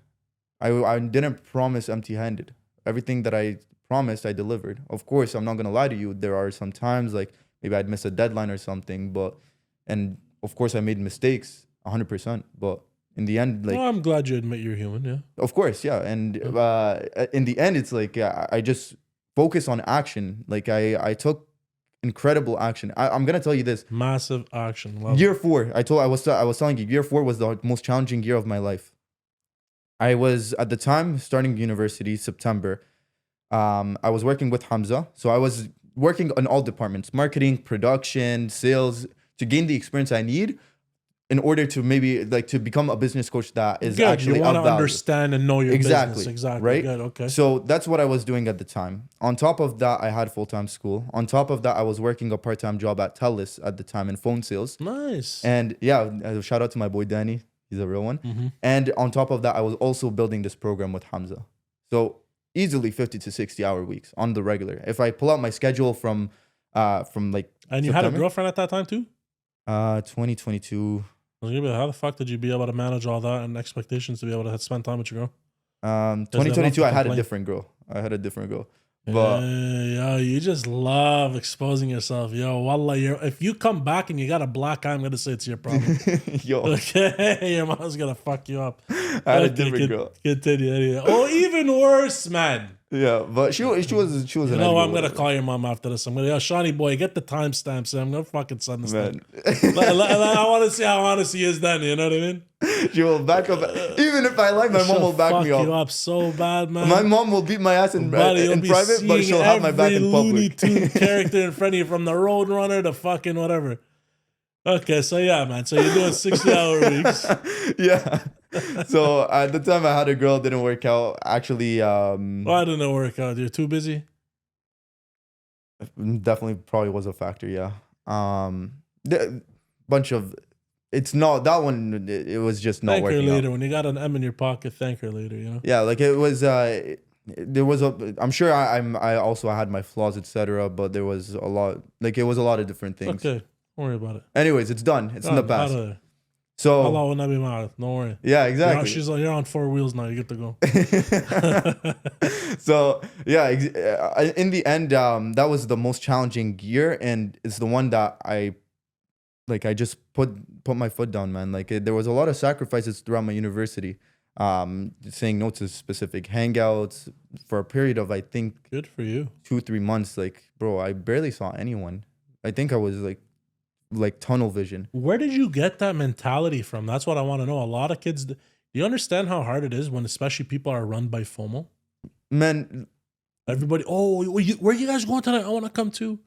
I didn't promise empty-handed. Everything that I promised, I delivered. Of course, I'm not gonna lie to you. There are some times like maybe I'd miss a deadline or something, and of course I made mistakes 100%. But in the end, like, well, I'm glad you admit you're human. Yeah. Of course, yeah. And in the end, it's like I just focus on action. Like I took incredible action. I'm gonna tell you this. Massive action. Year 4. I was telling you, year 4 was the most challenging year of my life. I was at the time starting university, September. I was working with Hamza. So I was working on all departments, marketing, production, sales, to gain the experience I need in order to maybe like to become a business coach that is actually you want to of value. Understand and know your business. Exactly. Right? Good, okay. So that's what I was doing at the time. On top of that, I had full-time school. On top of that, I was working a part-time job at TELUS at the time in phone sales. Nice. And yeah, shout out to my boy Danny. He's a real one. Mm-hmm. And on top of that, I was also building this program with Hamza. So easily 50 to 60 hour weeks on the regular. If I pull out my schedule from like and you September, had a girlfriend at that time too? 2022. How the fuck did you be able to manage all that and expectations to be able to spend time with your girl? 2022, I had a different girl. But yo, you just love exposing yourself. Yo, wallah, if you come back and you got a black eye, I'm going to say it's your problem. Yo. Okay, your mom's going to fuck you up. I had a different girl. Continue. Anyway. Oh, even worse, man. Yeah, but she was you know what, I'm going to call your mom after this. I'm going to, yo, Shawnee boy, get the timestamps. I'm going to fucking send this thing. I want to see how honest he is then, you know what I mean? She will back up. Even if I like, my mom will back me up. You up so bad, man. My mom will beat my ass in private, but she'll have my back in public. Looney Tune character in front of you, from the Roadrunner to fucking whatever. Okay, so yeah, man. So you're doing 60-hour weeks. Yeah. So at the time I had a girl, didn't work out. Actually, why didn't it work out? You're too busy? Definitely probably was a factor, yeah. Bunch of it's not that one, it was just not working. Thank her later. Out. When you got an M in your pocket, thank her later, you know? Yeah, like it was there was I'm sure I also had my flaws, etc., but there was a lot, like it was a lot of different things. Okay. Don't worry about it. Anyways, it's done. It's in the past. So Allah will not be mad. Don't worry. Yeah, exactly. You're on 4 wheels now. You get to go. So yeah, in the end, that was the most challenging year, and it's the one that I just put my foot down, man. Like there was a lot of sacrifices throughout my university. saying no to specific hangouts for a period of, I think, good for you, 2-3 months. Like, bro, I barely saw anyone. I think I was like tunnel vision. Where did you get that mentality from? That's what I want to know. A lot of kids, do you understand how hard it is when especially people are run by FOMO? Man, everybody, where you guys going tonight? I want to come too.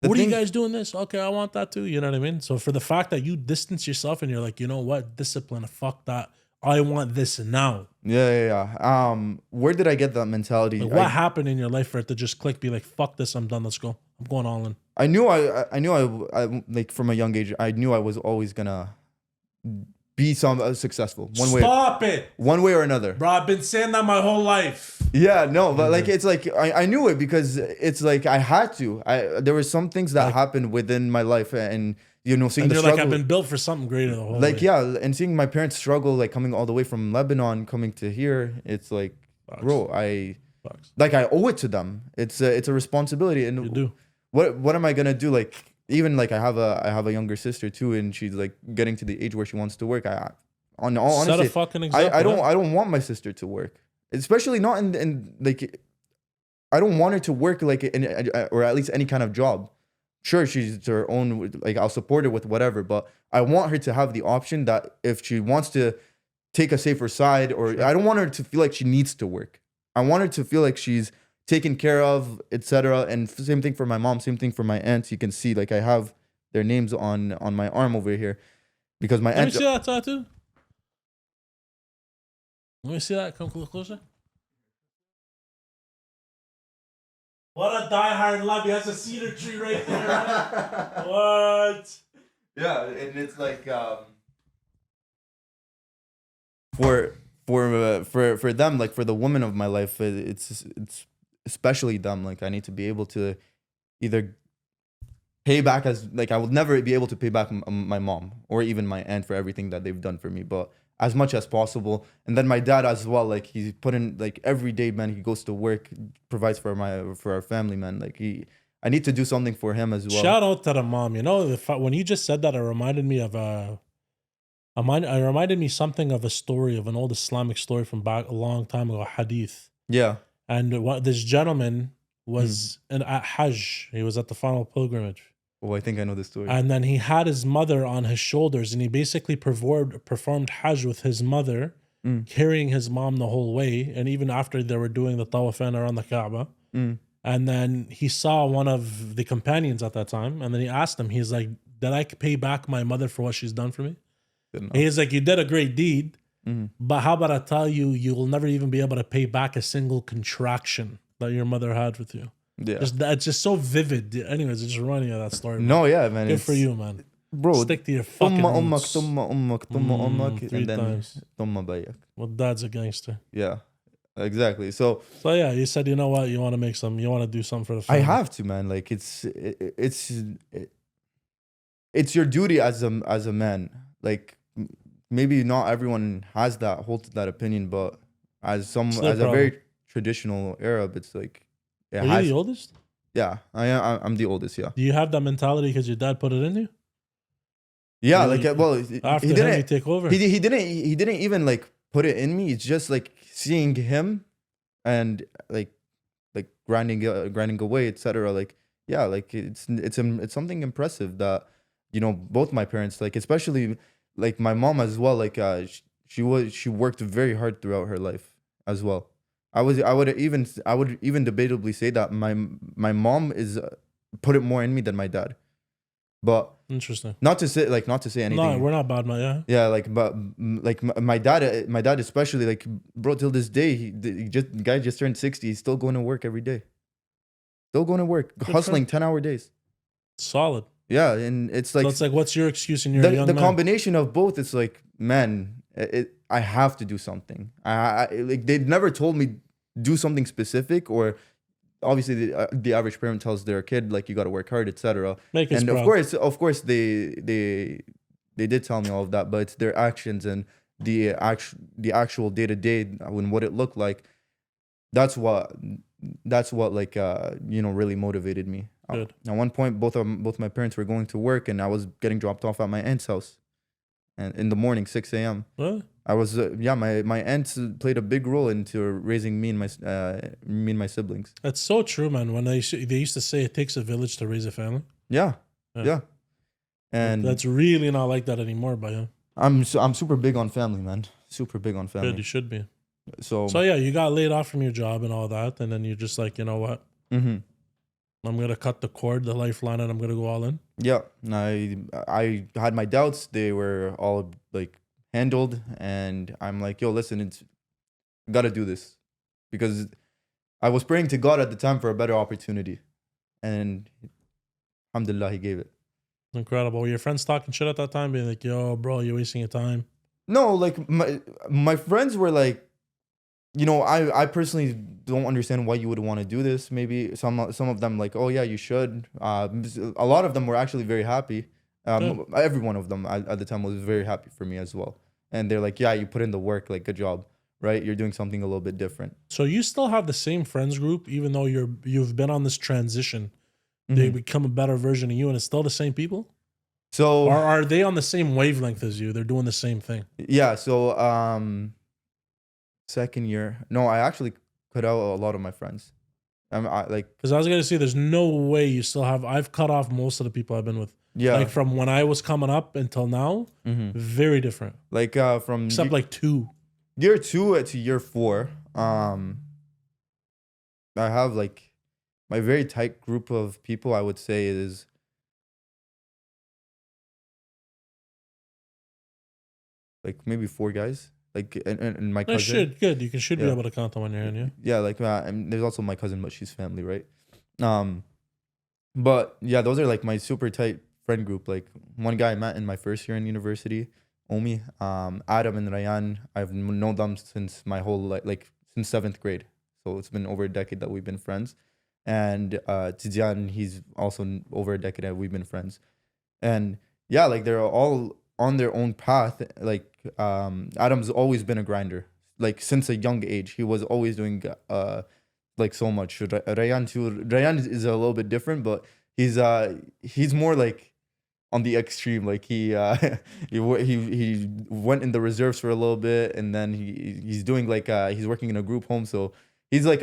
What are you guys doing this? Okay, I want that too. You know what I mean? So for the fact that you distance yourself and you're like, you know what? Discipline, fuck that. I want this now. Yeah. Where did I get that mentality? Like, what happened in your life for it to just click, be like, fuck this, I'm done, let's go. I'm going all in. I knew I like from a young age, I knew I was always gonna be successful one way or another. Bro, I've been saying that my whole life. Yeah, no, but like it's like I knew it because it's like I had to. There were some things that happened within my life, and seeing the struggle. Like, I've been built for something greater the whole way. Yeah, and seeing my parents struggle, like coming all the way from Lebanon, coming to here, it's like, bro, I owe it to them. It's a responsibility, and you do. What am I gonna do? Like, even like I have a younger sister too, and she's like getting to the age where she wants to work. Honestly, set a fucking example. I don't want my sister to work, especially not in like. I don't want her to work like or at least any kind of job. Sure, she's her own. Like, I'll support her with whatever, but I want her to have the option that if she wants to take a safer side, or I don't want her to feel like she needs to work. I want her to feel like she's taken care of, etc. And same thing for my mom, same thing for my aunts. You can see like I have their names on my arm over here because my aunt. Let me see that tattoo. Let me see that. Come closer. What a diehard love. He has a cedar tree right there. Right? What? Yeah, and it's like for them, like for the woman of my life, it's especially them. Like, I need to be able to either pay back, as like I will never be able to pay back my mom or even my aunt for everything that they've done for me, but as much as possible. And then my dad as well, like he's put in like every day, man, he goes to work, provides for our family, man. Like I need to do something for him as well. Shout out to the mom. You know, when you just said that, it reminded me of something of a story, of an old Islamic story from back a long time ago, hadith. Yeah. And this gentleman was at Hajj. He was at the final pilgrimage. Oh, I think I know this story. And then he had his mother on his shoulders, and he basically performed Hajj with his mother, carrying his mom the whole way. And even after they were doing the tawafan around the Kaaba. And then he saw one of the companions at that time, and then he asked him, he's like, did I pay back my mother for what she's done for me? He's like, you did a great deed, but how about I tell you, you will never even be able to pay back a single contraction that your mother had with you. Yeah, it's just so vivid. Anyways, it's just reminding you of that story. No, yeah, man. Good for you, man. Bro, stick to your fucking roots. 3 and then times. Well, dad's a gangster. Yeah, exactly. So yeah, you said, you know what, you want to do something for the family. I have to, man. Like it's your duty as a man. Like, maybe not everyone holds that opinion, but as a very traditional Arab, it's like. Are you the oldest? Yeah, I'm the oldest. Yeah. Do you have that mentality because your dad put it in you? Yeah, after he didn't take over. He didn't even like put it in me. It's just like seeing him, and like grinding away, etc. Like, yeah, like it's something impressive that both my parents, like especially like my mom as well. Like she worked very hard throughout her life as well. I would even debatably say that my mom is put it more in me than my dad, but interesting. Not to say anything. No, we're not bad, man. Yeah. Yeah, like, but like my dad especially, like, bro, till this day, the guy just turned 60. He's still going to work every day. Still going to work, hustling 10-hour days. Solid. Yeah, and it's like, so it's like, what's your excuse in your young man? Combination of both. It's like, man, I have to do something. I like, they never told me do something specific, or obviously the average parent tells their kid, like, you got to work hard, etc. And of course they did tell me all of that, but it's their actions and the actual day-to-day and what it looked like. That's what like really motivated me. Good. At one point, both my parents were going to work, and I was getting dropped off at my aunt's house. and in the morning, 6 a.m. Really? I was my aunts played a big role into raising me and my siblings. That's so true, man. When they used to say it takes a village to raise a family. Yeah. And that's really not like that anymore, by him. I'm super big on family, man. Super big on family. Good, you should be. So yeah, you got laid off from your job and all that, and then you're just like, you know what? Mm-hmm. I'm gonna cut the cord, the lifeline, and I'm gonna go all in. Yeah, I had my doubts. They were all like handled, and I'm like, yo, listen, it's gotta do this, because I was praying to God at the time for a better opportunity, and alhamdulillah, he gave it. Incredible. Were your friends talking shit at that time, being like, yo, bro, you're wasting your time? No, like my friends were like, you know, I personally don't understand why you would want to do this. Maybe some of them like, oh yeah, you should. A lot of them were actually very happy. Every one of them at the time was very happy for me as well. And they're like, yeah, you put in the work, like good job, right? You're doing something a little bit different. So you still have the same friends group, even though you've been on this transition. Mm-hmm. They become a better version of you, and it's still the same people. So or are they on the same wavelength as you? They're doing the same thing. Yeah. So second year, no, I actually cut out a lot of my friends. Because I was gonna say, there's no way you still have. I've cut off most of the people I've been with. Yeah. Like from when I was coming up until now, very different. Like from except like year 2 to year 4, I have like my very tight group of people. I would say is like maybe 4 guys. Like and my cousin. Good. You should be able to count them on your hand, yeah. Yeah, like and there's also my cousin, but she's family, right? But yeah, those are like my super tight friend group. Like one guy I met in my first year in university, Omi, Adam and Rayan. I've known them since my whole like since 7th grade. So it's been over a decade that we've been friends. And Tidiane, he's also over a decade that we've been friends. And yeah, like they're all on their own path. Like Adam's always been a grinder. Like since a young age, he was always doing like so much. Rayan too. Rayan is a little bit different, but he's more like on the extreme. Like he went in the reserves for a little bit, and then he's doing like he's working in a group home. So he's like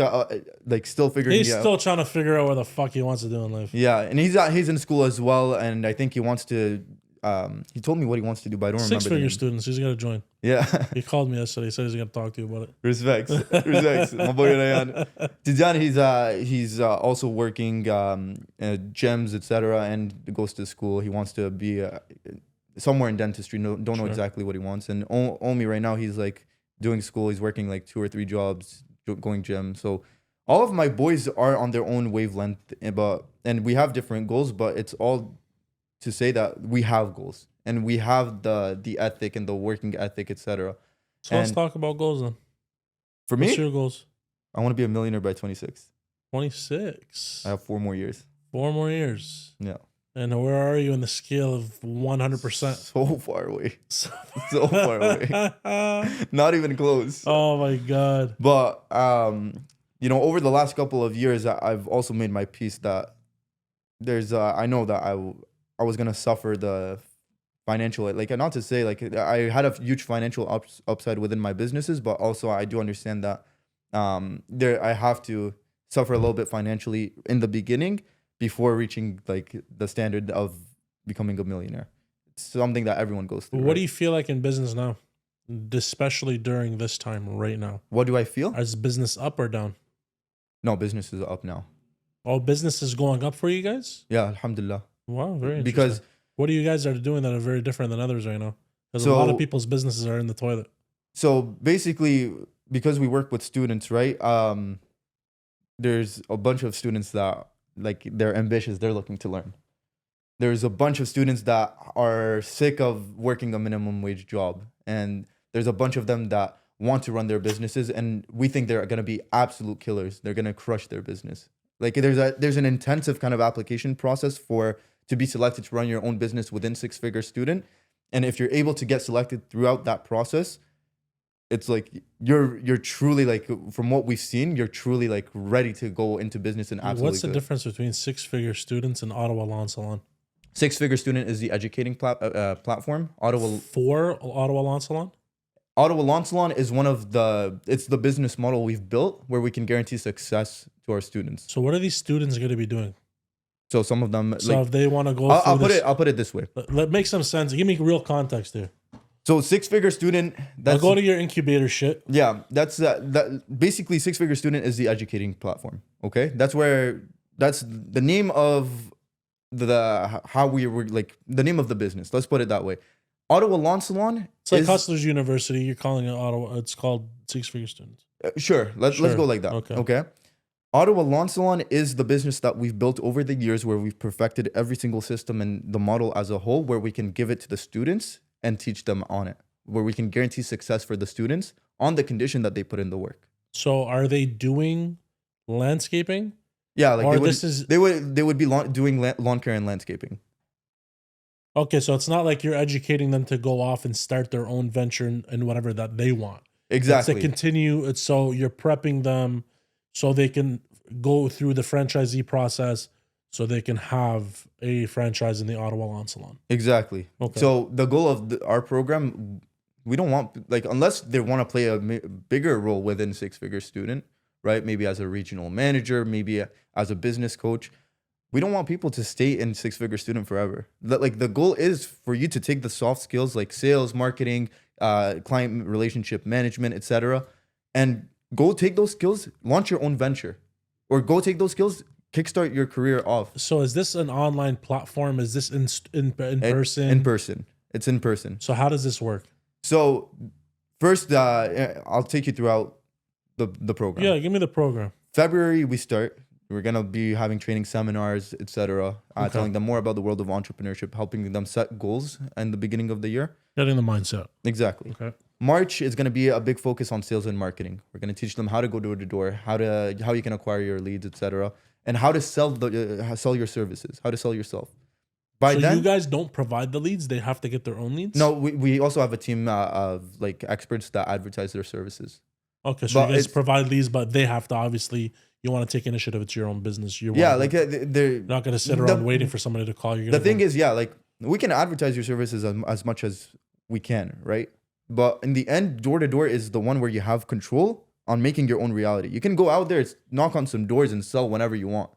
like still figuring. He's still trying to figure out what the fuck he wants to do in life. Yeah, and he's in school as well, and I think he wants to. He told me what he wants to do, but I don't remember. 6-figure students. He's gonna join. Yeah. He called me yesterday. He said he's gonna talk to you about it. Respects, my boy Rayan. Tidiane, he's also working gyms, etc., and goes to school. He wants to be somewhere in dentistry. Don't know exactly what he wants. And Omi right now, he's like doing school. He's working like 2 or 3 jobs, going gym. So all of my boys are on their own wavelength, and we have different goals, but it's all to say that we have goals and we have the ethic and the working ethic, etc. So let's talk about goals then. For me, what's your goals? I want to be a millionaire by 26. 26. I have 4 more years. 4 more years. Yeah. And where are you in the scale of 100%? So far away. So far away. Not even close. Oh my God. But you know, over the last couple of years, I've also made my peace that there's I know that I was gonna suffer the financial, like, not to say like I had a huge financial upside within my businesses, but also I do understand that I have to suffer a little bit financially in the beginning before reaching like the standard of becoming a millionaire. It's something that everyone goes through. What do you feel like in business now, especially during this time right now? What do I feel? Is business up or down? No, business is up now. Oh, business is going up for you guys? Yeah, alhamdulillah. Wow, very interesting. Because what are you guys are doing that are very different than others right now? Because a lot of people's businesses are in the toilet. So basically, because we work with students, right? There's a bunch of students that like they're ambitious, they're looking to learn. There's a bunch of students that are sick of working a minimum wage job, and there's a bunch of them that want to run their businesses, and we think they're going to be absolute killers. They're going to crush their business. Like there's an intensive kind of application process to be selected to run your own business within 6-figure student. And if you're able to get selected throughout that process, it's like you're truly like, from what we've seen, you're truly like ready to go into business and absolutely. What's the difference between 6-figure students and Ottawa Lawn Salon? Six-figure student is the educating platform. For Ottawa Lawn Salon? Ottawa Lawn Salon is it's the business model we've built where we can guarantee success to our students. So what are these students going to be doing? So some of them, so if they want to go I'll put it this way. Let make some sense. Give me real context here. So six-figure student. I'll go to your incubator shit. Yeah, that's that. Basically, six-figure student is the educating platform. Okay, that's the name of the name of the business. Let's put it that way. Ottawa Lawn Salon. It's like Hustlers University. You're calling it Ottawa. It's called Six-Figure Students. Sure. Let's go like that. Okay. Ottawa Lawn Salon is the business that we've built over the years, where we've perfected every single system and the model as a whole, where we can give it to the students and teach them on it, where we can guarantee success for the students on the condition that they put in the work. So are they doing landscaping? Yeah, like they would be doing lawn care and landscaping. Okay, so it's not like you're educating them to go off and start their own venture and whatever that they want. Exactly. It's to continue. So you're prepping them so they can go through the franchisee process, so they can have a franchise in the Ottawa Lawn Salon. Exactly. Okay. So the goal of our program, we don't want, unless they want to play a bigger role within Six-Figure Student, right? Maybe as a regional manager, maybe as a business coach. We don't want people to stay in Six-Figure Student forever. The goal is for you to take the soft skills like sales, marketing, client relationship management, etc., and go take those skills, launch your own venture, or go take those skills, kickstart your career off. So is this an online platform? Is this in person? In person. It's in person. So how does this work? So first, I'll take you throughout the program. Yeah, give me the program. February we start. We're gonna be having training seminars, etc., telling them more about the world of entrepreneurship, helping them set goals in the beginning of the year. Getting the mindset. Exactly. Okay. March is gonna be a big focus on sales and marketing. We're gonna teach them how to go door to door, how you can acquire your leads, etc., and how to sell your services, how to sell yourself. So you guys don't provide the leads; they have to get their own leads. No, we also have a team of experts that advertise their services. Okay, so you guys provide leads, but they have to obviously. You want to take initiative. It's your own business. They're not going to sit around waiting for somebody to call you. The thing is, we can advertise your services as much as we can, right? But in the end, door to door is the one where you have control on making your own reality. You can go out there, knock on some doors, and sell whenever you want.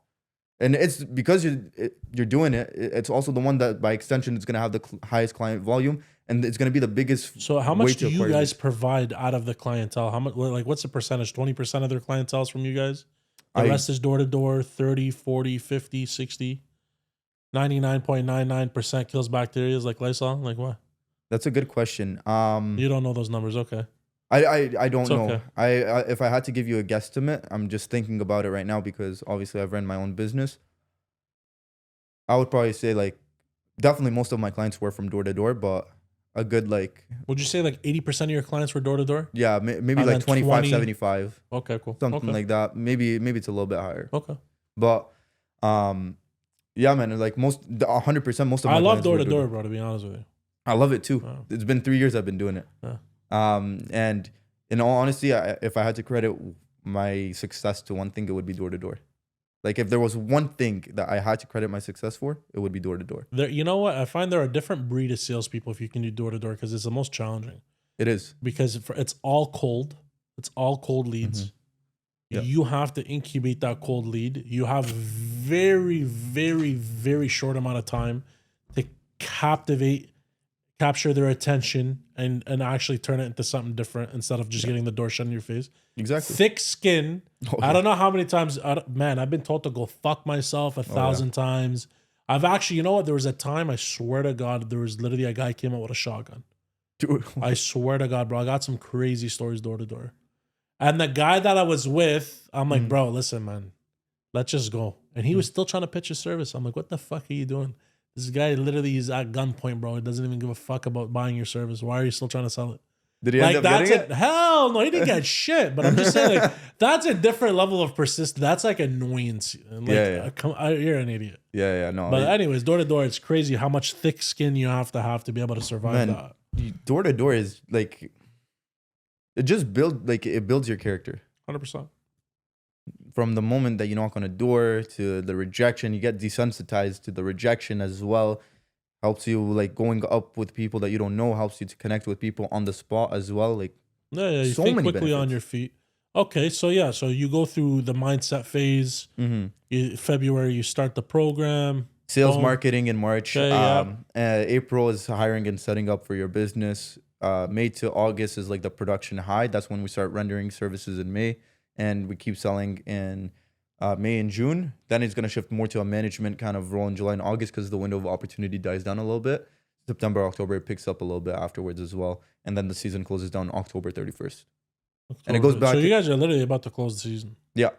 And it's because you're doing it. It's also the one that, by extension, is going to have the highest client volume, and it's going to be the biggest. So, how much do you guys provide out of the clientele? How much? What's the percentage? 20% of their clientele is from you guys. The rest is door to door, 30, 40, 50, 60, 99.99% kills bacteria like Lysol. Like what? That's a good question. You don't know those numbers, okay? I don't know. Okay. If I had to give you a guesstimate, I'm just thinking about it right now because obviously I've run my own business. I would probably say definitely most of my clients were from door to door, but a good would you say 80% of your clients were door to door? Yeah, maybe 25, 75. Okay, cool. Something like that. Maybe it's a little bit higher. Okay. But yeah, man, 100% most of my I love door to door, bro, to be honest with you. I love it too. Wow. It's been 3 years I've been doing it. Yeah. And in all honesty, if I had to credit my success to one thing, it would be door to door. If there was one thing that I had to credit my success for, it would be door to door. You know what? I find there are a different breed of salespeople if you can do door to door because it's the most challenging. It is. Because it's all cold. It's all cold leads. Mm-hmm. Yep. You have to incubate that cold lead. You have very, very, very short amount of time to capture their attention and actually turn it into something different instead of just getting the door shut in your face. Exactly. Thick skin. Oh, yeah. I don't know how many times, I've been told to go fuck myself 1,000 times. I've actually, you know what? There was a time, I swear to God, there was literally a guy came out with a shotgun. Dude. I swear to God, bro. I got some crazy stories door to door. And the guy that I was with, I'm like, bro, listen, man, let's just go. And he was still trying to pitch his service. I'm like, what the fuck are you doing? This guy literally is at gunpoint, bro. He doesn't even give a fuck about buying your service. Why are you still trying to sell it? Did he end up getting it? Hell no, he didn't get shit. But I'm just saying, that's a different level of persistence. That's annoyance. You're an idiot. Yeah, no. But anyways, door to door, it's crazy how much thick skin you have to be able to survive that. Door to door is it just builds your character. 100%. from the moment that you knock on a door to the rejection, you get desensitized to the rejection as well. Helps you like going up with people that you don't know, helps you to connect with people on the spot as well. Like you so think many quickly benefits. on your feet. Okay, so yeah, so you go through the mindset phase. February, you start the program. Sales marketing in March. Okay, April is hiring and setting up for your business. May to August is like the production high. That's when we start rendering services in May, and we keep selling in May and June. Then it's gonna shift more to a management kind of role in July and August because the window of opportunity dies down a little bit. September, October, it picks up a little bit afterwards as well, and then the season closes down October 31st. And it goes back. So you guys are literally about to close the season. Yeah.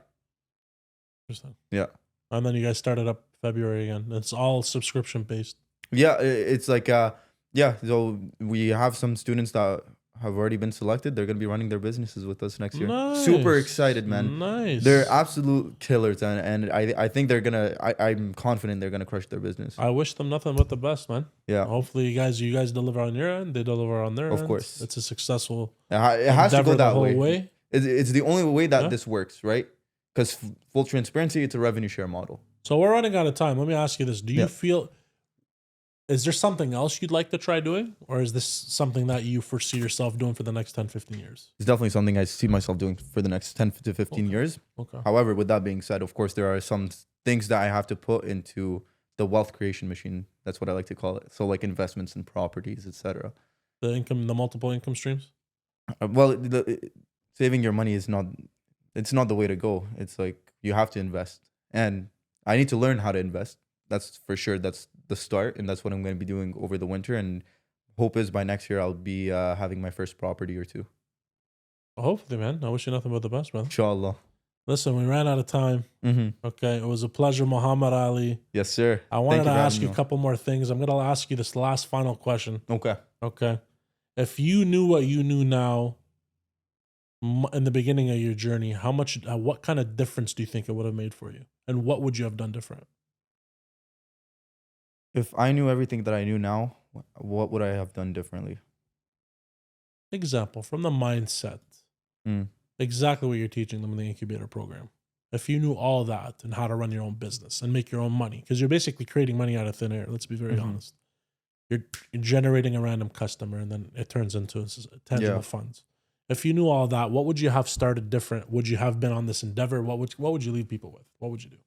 Interesting. Yeah. And then you guys started up February again. It's all subscription based. Yeah, it's like so we have some students that have already been selected. They're going to be running their businesses with us next year. Nice. Super excited, man. Nice. They're absolute killers, and I think they're going to I'm confident they're going to crush their business. I wish them nothing but the best, man. Yeah. Hopefully you guys deliver on your end, they deliver on their end. Of course. It's a successful It has to go that whole way. way. It's the only way that this works, right? Because full transparency, it's a revenue share model. So we're running out of time. Let me ask you this. Do you feel, is there something else you'd like to try doing? Or is this something that you foresee yourself doing for the next 10, 15 years? It's definitely something I see myself doing for the next 10 to 15 years. Okay. However, with that being said, of course, there are some things that I have to put into the wealth creation machine. That's what I like to call it. So like investments in properties, etc. The multiple income streams? Saving your money is not the way to go. It's like you have to invest. And I need to learn how to invest. That's for sure. That's the start. And that's what I'm going to be doing over the winter. And hope is by next year, I'll be having my first property or two. Hopefully, man. I wish you nothing but the best, brother. Inshallah. Listen, we ran out of time. Okay. It was a pleasure, Muhammad Ali. Yes, sir. I wanted to ask you a couple more things. I'm going to ask you this last final question. Okay. If you knew what you knew now in the beginning of your journey, what kind of difference do you think it would have made for you? And what would you have done different? If I knew everything that I knew now, what would I have done differently? Example, from the mindset. Exactly what you're teaching them in the incubator program. If you knew all that and how to run your own business and make your own money, because you're basically creating money out of thin air. Let's be very honest. You're generating a random customer and then it turns into tangible funds. If you knew all that, what would you have started different? Would you have been on this endeavor? What would you leave people with? What would you do?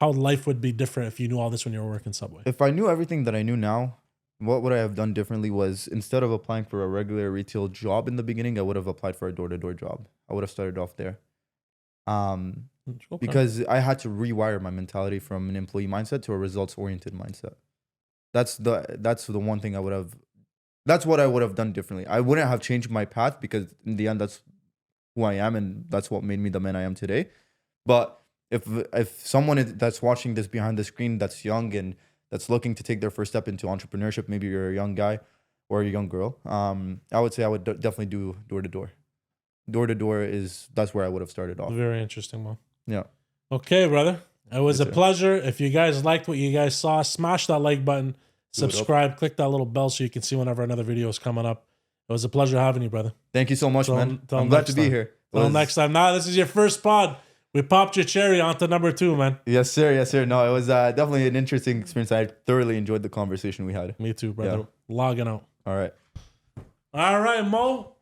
How life would be different if you knew all this when you were working Subway? If I knew everything that I knew now, what would I have done differently was instead of applying for a regular retail job in the beginning, I would have applied for a door-to-door job. I would have started off there. Because I had to rewire my mentality from an employee mindset to a results-oriented mindset. That's the one thing that's what I would have done differently. I wouldn't have changed my path because in the end, that's who I am and that's what made me the man I am today. But if someone that's watching this behind the screen that's young and that's looking to take their first step into entrepreneurship, maybe you're a young guy or a young girl, I would say I would definitely do door-to-door. Door-to-door that's where I would have started off. Very interesting, man. Yeah. Okay, brother. It was a pleasure. If you guys liked what you guys saw, smash that like button, subscribe, click that little bell so you can see whenever another video is coming up. It was a pleasure having you, brother. Thank you so much, man. I'm glad to be here. Until next time. Now, this is your first pod. We popped your cherry onto number 2, man. Yes, sir. Yes, sir. No, it was definitely an interesting experience. I thoroughly enjoyed the conversation we had. Me too, brother. Yeah. Logging out. All right. All right, Mo.